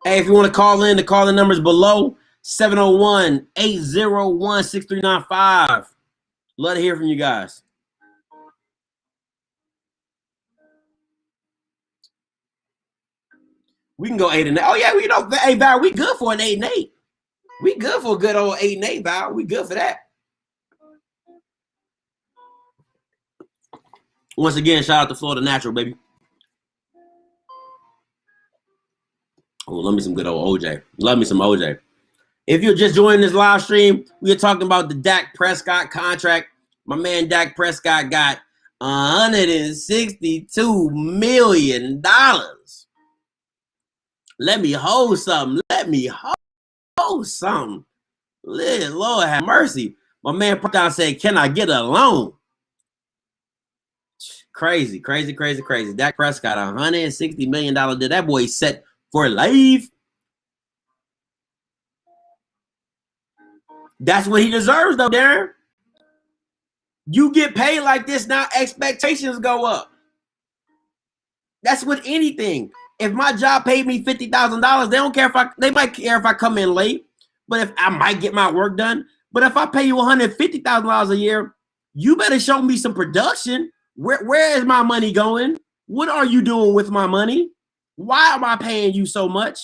Hey, if you want to call in, the calling numbers below 701-801-6395. Love to hear from you guys. We can go 8-8. Oh yeah, hey Val, we good for an 8-8. We good for a good old 8-8, Val. We good for that. Once again, shout out to Florida Natural, baby. Oh, love me some good old OJ. Love me some OJ. If you're just joining this live stream, we are talking about the Dak Prescott contract. My man Dak Prescott got $162 million. Let me hold something. Let me hold something. Lord have mercy. My man Prescott said, can I get a loan? Crazy. Dak Prescott, $160 million. Did that boy set for life? That's what he deserves, though, Darren. You get paid like this, now expectations go up. That's with anything. If my job paid me $50,000, they don't care they might care if I come in late, but if I might get my work done. But if I pay you $150,000 a year, you better show me some production. Where is my money going? What are you doing with my money? Why am I paying you so much?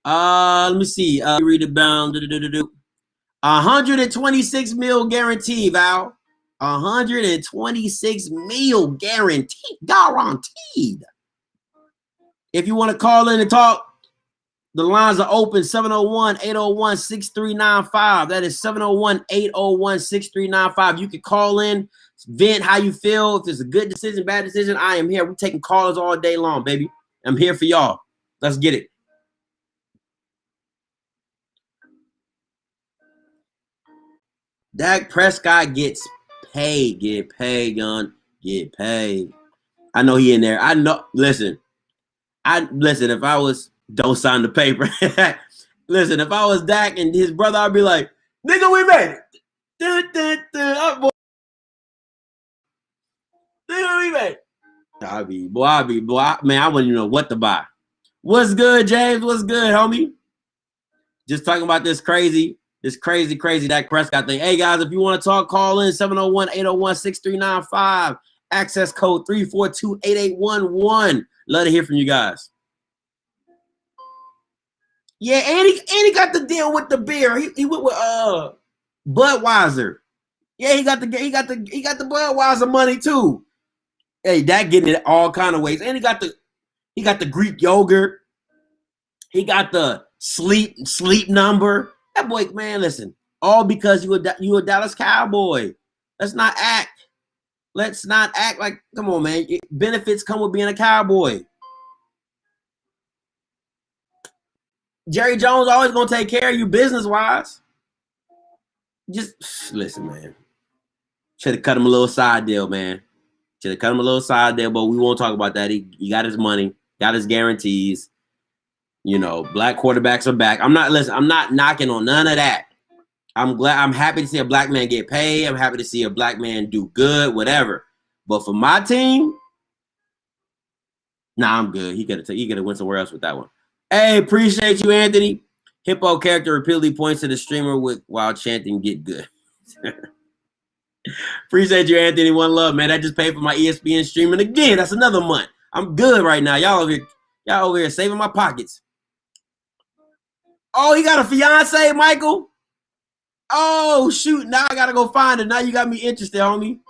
Let me see. Read it down. 126 mil guarantee, Val. 126 mil guaranteed. If you want to call in and talk, the lines are open. 701-801-6395. That is 701-801-6395. You can call in, vent how you feel. If it's a good decision, bad decision, I am here. We're taking callers all day long, baby. I'm here for y'all. Let's get it. Dak Prescott gets paid. Get paid, Gun. Get paid. I know he in there. I know. Listen. If I was, don't sign the paper. Listen, if I was Dak and his brother, I'd be like, nigga, we made it. Nigga, we made it. I wouldn't even know what to buy. What's good, James? What's good, homie? Just talking about this crazy Dak Prescott thing. Hey, guys, if you want to talk, call in 701-801-6395. Access code 342-8811. Love to hear from you guys. Yeah, and he got the deal with the beer. He went with Budweiser. Yeah, he got the Budweiser money too. Hey, Dak getting it all kind of ways. And he got the Greek yogurt. He got the sleep number. That boy, man, listen. All because you a Dallas Cowboy. Let's not act like, come on, man. Benefits come with being a Cowboy. Jerry Jones always gonna take care of you business-wise. Just listen, man. Should have cut him a little side deal, man. Should have cut him a little side deal, but we won't talk about that. He got his money, got his guarantees. You know, black quarterbacks are back. I'm not knocking on none of that. I'm happy to see a black man get paid. I'm happy to see a black man do good, whatever. But for my team, nah, I'm good. He could have went somewhere else with that one. Hey, appreciate you, Anthony. Hippo character repeatedly points to the streamer while chanting "Get good." Appreciate you, Anthony. One love, man. I just paid for my ESPN streaming again. That's another month. I'm good right now. Y'all over here saving my pockets. Oh, he got a fiance, Michael? Oh, shoot. Now I got to go find it. Now you got me interested, homie.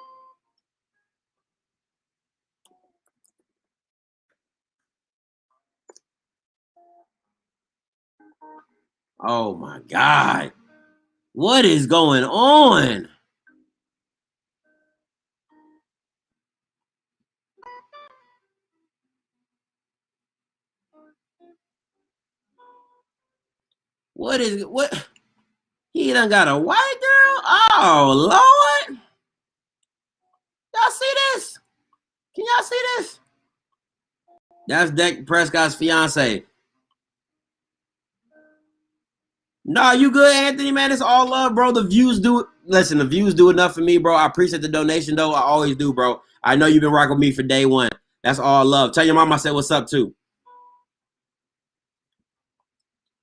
Oh, my God. What is going on? What? He done got a white girl? Oh, Lord. Y'all see this? Can y'all see this? That's Dak Prescott's fiance. Nah, you good, Anthony, man. It's all love, bro. The views do it. Listen, the views do enough for me, bro. I appreciate the donation, though. I always do, bro. I know you've been rocking with me for day one. That's all love. Tell your mom I said what's up, too.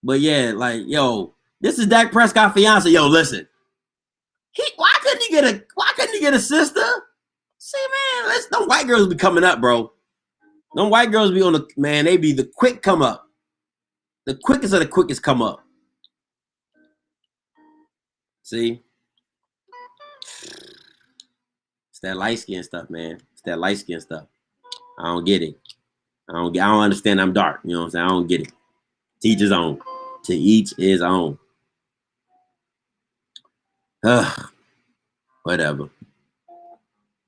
But, yeah, like, yo, this is Dak Prescott fiance. Yo, listen. Why couldn't he get a sister? See, man, them white girls be coming up, bro. Them white girls be on the, man, they be the quick come up. The quickest of the quickest come up. See? It's that light skin stuff, man. It's that light skin stuff. I don't get it. I don't understand I'm dark. You know what I'm saying? I don't get it. To each his own. To each his own. Whatever.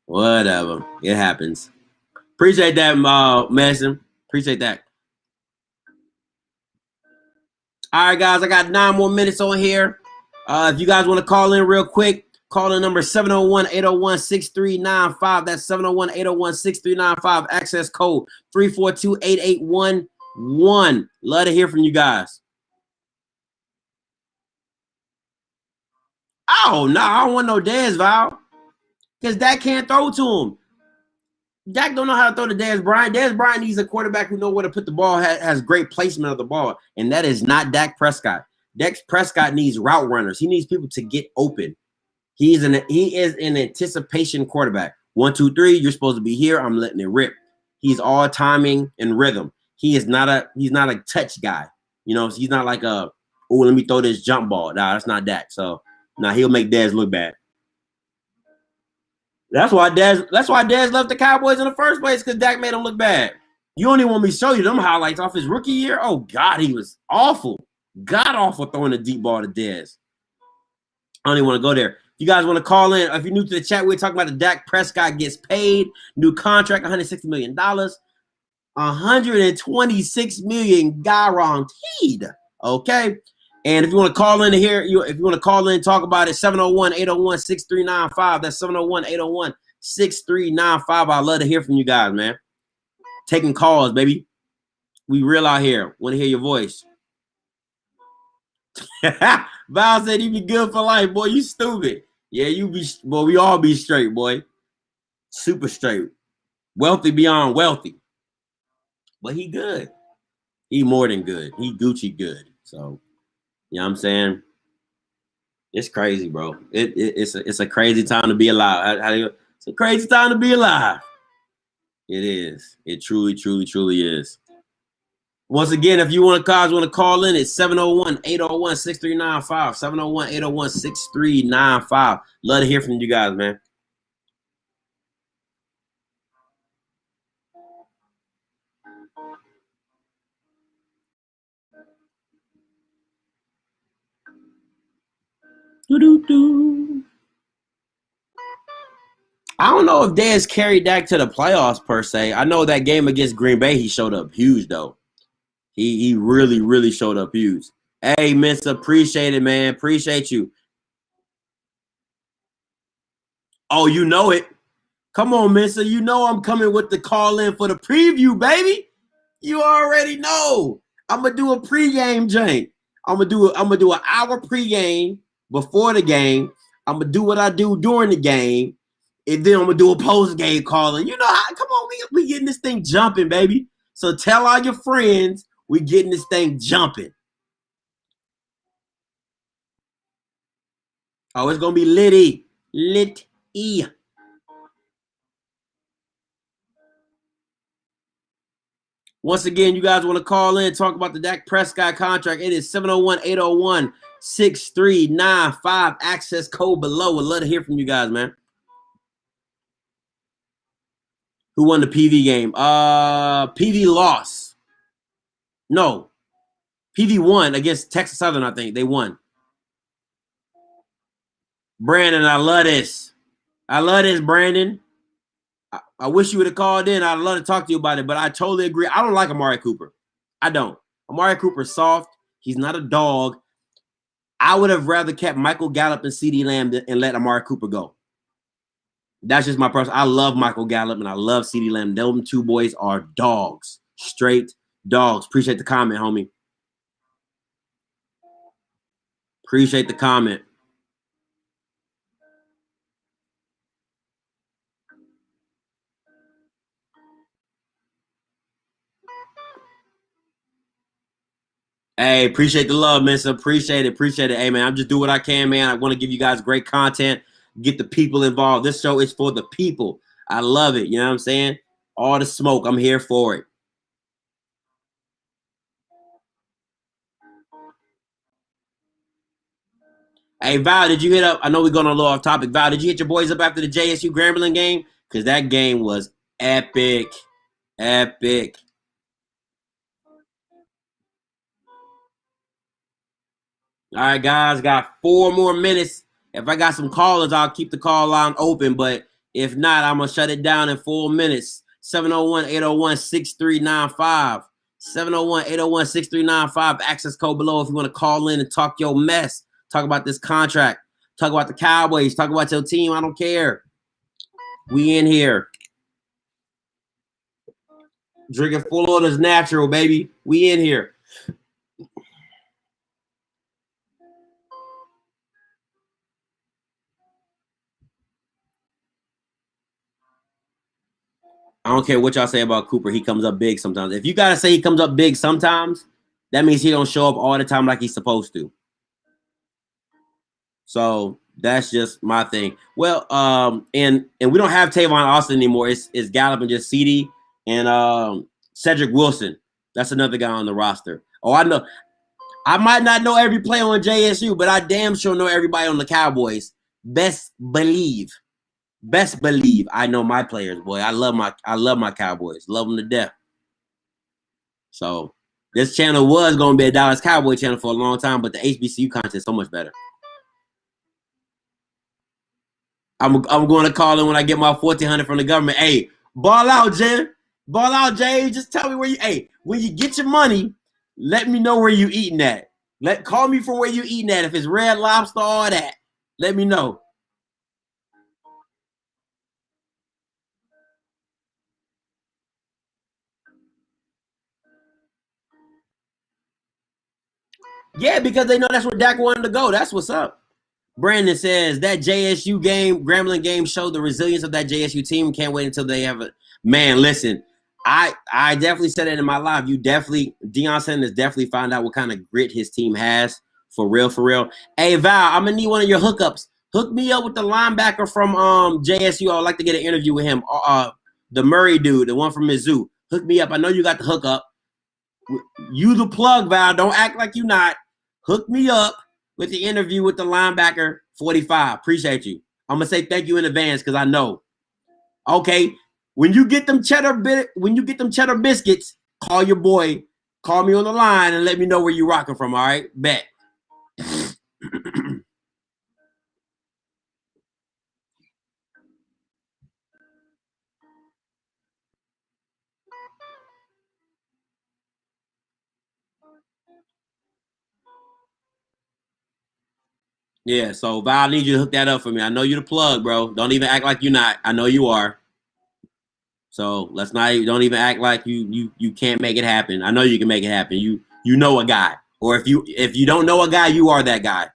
Whatever. It happens. Appreciate that, Mason. Appreciate that. All right, guys. I got 9 more minutes on here. If you guys want to call in real quick, call in number 701-801-6395. That's 701-801-6395. Access code 342-8811. Love to hear from you guys. Oh, no, I don't want no Dez, Val. Because Dak can't throw to him. Dak don't know how to throw to Dez Bryant. Dez Bryant needs a quarterback who knows where to put the ball, has great placement of the ball, and that is not Dak Prescott. Dak Prescott needs route runners. He needs people to get open. He is an anticipation quarterback. 1, 2, 3, you're supposed to be here. I'm letting it rip. He's all timing and rhythm. He's not a touch guy. You know, he's not like let me throw this jump ball. Nah, that's not Dak. So he'll make Dez look bad. That's why Dez left the Cowboys in the first place, because Dak made him look bad. You don't even want me to show you them highlights off his rookie year. Oh, God, he was awful. God awful throwing a deep ball to Dez. I don't even want to go there. If you guys want to call in, if you're new to the chat, we're talking about the Dak Prescott gets paid. New contract, $160 million. $126 million guaranteed. Okay? And if you want to call in here, if you want to call in and talk about it, 701-801-6395. That's 701-801-6395. I'd love to hear from you guys, man. Taking calls, baby. We real out here. Want to hear your voice. Val said you be good for life, boy. You stupid. Yeah, boy, we all be straight, boy. Super straight. Wealthy beyond wealthy. But he good. He more than good. He Gucci good. So, you know what I'm saying? It's crazy, bro. It's a crazy time to be alive. It's a crazy time to be alive. It is. It truly, truly, truly is. Once again, if you want to call in, it's 701-801-6395. 701-801-6395. Love to hear from you guys, man. Doo-doo-doo. I don't know if Dez carried Dak to the playoffs per se. I know that game against Green Bay, he showed up huge, though. He really, really showed up huge. Hey, Miss, appreciate it, man. Appreciate you. Oh, you know it. Come on, Mister. You know I'm coming with the call in for the preview, baby. You already know. I'm gonna do a pregame jank. I'm gonna do an hour pregame before the game. I'm gonna do what I do during the game, and then I'm gonna do a post game calling. You know how? Come on, we getting this thing jumping, baby. So tell all your friends we getting this thing jumping. Oh, it's gonna be litty. Lit-y. Once again, you guys want to call in, talk about the Dak Prescott contract. It is 701-801-6395. Access code below. Would love to hear from you guys, man. Who won the PV game? PV lost. No. PV won against Texas Southern, I think. They won. Brandon, I love this. I love this, Brandon. I wish you would have called in. I'd love to talk to you about it, but I totally agree. I don't like Amari Cooper. I don't. Amari Cooper's soft. He's not a dog. I would have rather kept Michael Gallup and CeeDee Lamb and let Amari Cooper go. That's just my person. I love Michael Gallup and I love CeeDee Lamb. Them two boys are dogs. Straight dogs. Appreciate the comment, homie. Appreciate the comment. Hey, appreciate the love, man. So appreciate it. Appreciate it. Hey, man, I'm just doing what I can, man. I want to give you guys great content, get the people involved. This show is for the people. I love it. You know what I'm saying? All the smoke. I'm here for it. Hey, Val, did you hit up? I know we're going on a little off topic. Val, did you hit your boys up after the JSU Grambling game? Because that game was epic. Epic. All right, guys, got 4 more minutes. If I got some callers, I'll keep the call line open. But if not, I'm going to shut it down in 4 minutes. 701-801-6395. 701-801-6395. Access code below if you want to call in and talk your mess. Talk about this contract. Talk about the Cowboys. Talk about your team. I don't care. We in here. Drinking full orders natural, baby. We in here. I don't care what y'all say about Cooper. He comes up big sometimes. If you got to say he comes up big sometimes, that means he don't show up all the time like he's supposed to. So that's just my thing. Well, and we don't have Tavon Austin anymore. It's Gallup and just CeeDee and Cedric Wilson. That's another guy on the roster. Oh, I know. I might not know every player on JSU, but I damn sure know everybody on the Cowboys. Best believe I know my players, boy. I love my Cowboys. Love them to death. So this channel was going to be a Dallas Cowboy channel for a long time, but the HBCU content is so much better. I'm going to call in when I get my $1,400 from the government. Hey, ball out, Jen. Ball out, Jay. Just tell me where you. Hey, when you get your money, let me know where you eating at. Call me from where you eating at. If it's Red Lobster, all that, let me know. Yeah, because they know that's where Dak wanted to go. That's what's up. Brandon says that JSU game, Grambling game, showed the resilience of that JSU team. Can't wait until they have it. Man, listen, I definitely said it in my live. Deion Sanders definitely found out what kind of grit his team has. For real, for real. Hey, Val, I'm going to need one of your hookups. Hook me up with the linebacker from JSU. I would like to get an interview with him. The Murray dude, the one from Mizzou. Hook me up. I know you got the hookup. You the plug, Val. Don't act like you not. Hook me up with the interview with the linebacker 45. Appreciate you. I'm gonna say thank you in advance because I know. Okay, when you get them cheddar biscuits, call your boy. Call me on the line and let me know where you rocking from. All right, bet. Yeah, so Val, I need you to hook that up for me. I know you're the plug, bro. Don't even act like you're not. I know you are. So don't even act like you can't make it happen. I know you can make it happen. You know a guy. Or if you don't know a guy, you are that guy.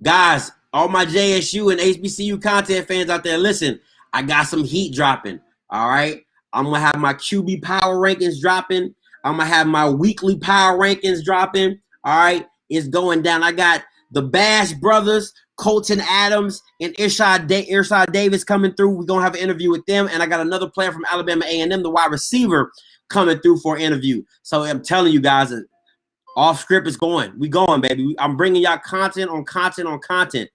Guys, all my JSU and HBCU content fans out there, listen, I got some heat dropping. All right. I'm gonna have my QB power rankings dropping. I'm gonna have my weekly power rankings dropping. All right, it's going down. I got the Bash brothers, Colton Adams and Irshad Davis coming through. We're gonna have an interview with them, and I got another player from Alabama A&M, the wide receiver, coming through for an interview. So I'm telling you guys, off script is going. We going, baby. I'm bringing y'all content on content on content.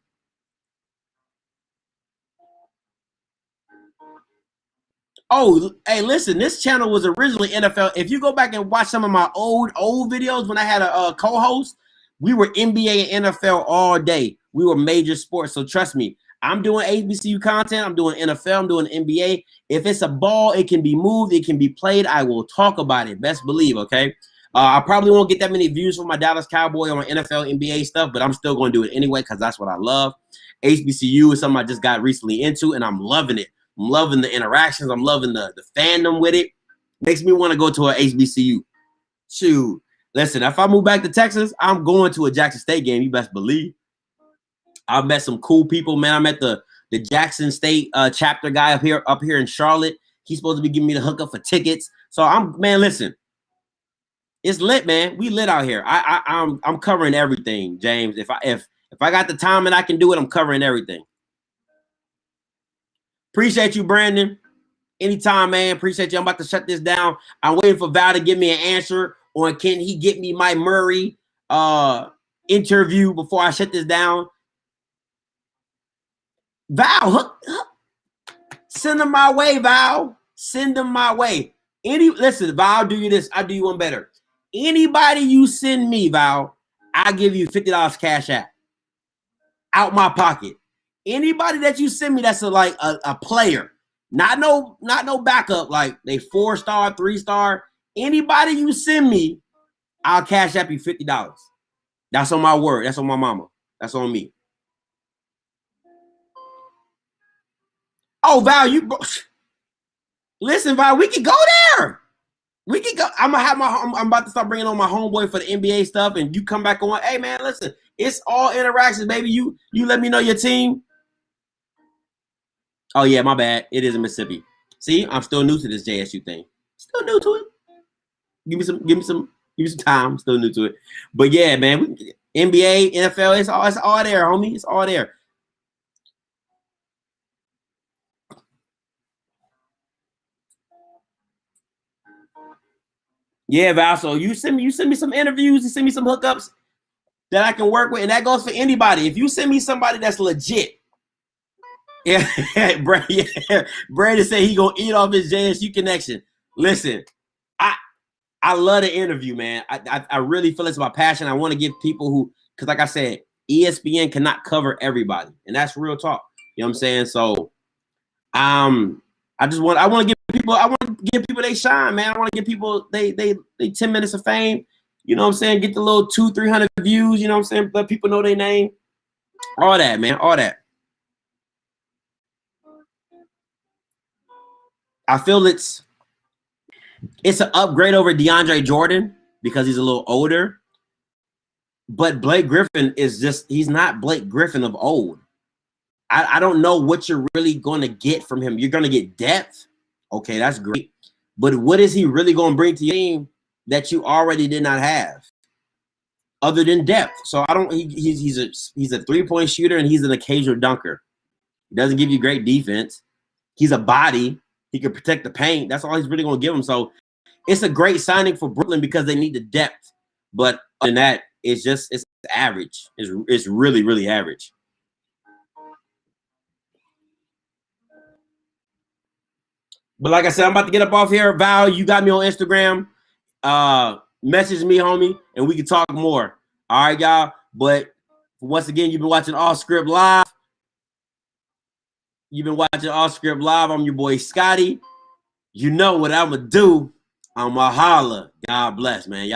Oh, hey, listen, this channel was originally NFL. If you go back and watch some of my old videos when I had a co-host, we were NBA and NFL all day. We were major sports. So trust me, I'm doing HBCU content. I'm doing NFL. I'm doing NBA. If it's a ball, it can be moved. It can be played. I will talk about it. Best believe, okay? I probably won't get that many views from my Dallas Cowboy on NFL, NBA stuff, but I'm still going to do it anyway because that's what I love. HBCU is something I just got recently into, and I'm loving it. I'm loving the interactions. I'm loving the fandom with it. Makes me want to go to a HBCU. Shoot. Listen, if I move back to Texas, I'm going to a Jackson State game. You best believe. I met some cool people, man. I met the Jackson State chapter guy up here in Charlotte. He's supposed to be giving me the hookup for tickets. So man, listen. It's lit, man. We lit out here. I'm covering everything, James. If I got the time and I can do it, I'm covering everything. Appreciate you, Brandon. Anytime, man. Appreciate you. I'm about to shut this down. I'm waiting for Val to give me an answer on can he get me Mike Murray interview before I shut this down. Val, send them my way, Val. Send them my way. Listen, Val, I'll do you this. I'll do you one better. Anybody you send me, Val, I'll give you $50 cash out my pocket. Anybody that you send me that's a player, not no backup, like they 4-star, 3-star. Anybody you send me, I'll cash up you $50. That's on my word. That's on my mama. That's on me. Oh, Val, listen, Val, we can go there. We can go. I'm about to start bringing on my homeboy for the NBA stuff, and you come back on. Hey, man, listen, it's all interactions, baby. You let me know your team. Oh yeah, my bad. It is in Mississippi. See, I'm still new to this JSU thing. Still new to it. Give me some time. I'm still new to it. But yeah, man, NBA, NFL, it's all there, homie. It's all there. Yeah, Val. So you send me some interviews, you send me some hookups that I can work with, and that goes for anybody. If you send me somebody that's legit. Yeah, Brandon said he gonna eat off his JSU connection. Listen, I love the interview, man. I really feel it's my passion. I want to give people who, because like I said, ESPN cannot cover everybody, and that's real talk. You know what I'm saying? So, I want to give people they shine, man. I want to give people they 10 minutes of fame. You know what I'm saying? Get the little 200-300 views. You know what I'm saying? Let people know their name. All that, man. All that. I feel it's an upgrade over DeAndre Jordan because he's a little older. But Blake Griffin he's not Blake Griffin of old. I don't know what you're really going to get from him. You're going to get depth. Okay, that's great. But what is he really going to bring to your team that you already did not have other than depth? So he's a 3-point shooter and he's an occasional dunker. He doesn't give you great defense. He's a body. He can protect the paint. That's all he's really going to give him. So it's a great signing for Brooklyn because they need the depth. But other than that, it's average. It's really, really average. But like I said, I'm about to get up off here. Val, you got me on Instagram. Message me, homie, and we can talk more. All right, y'all. But once again, you've been watching Off Script Live. I'm your boy Scotty. You know what I'm going to do. I'm going to holler. God bless, man. Y'all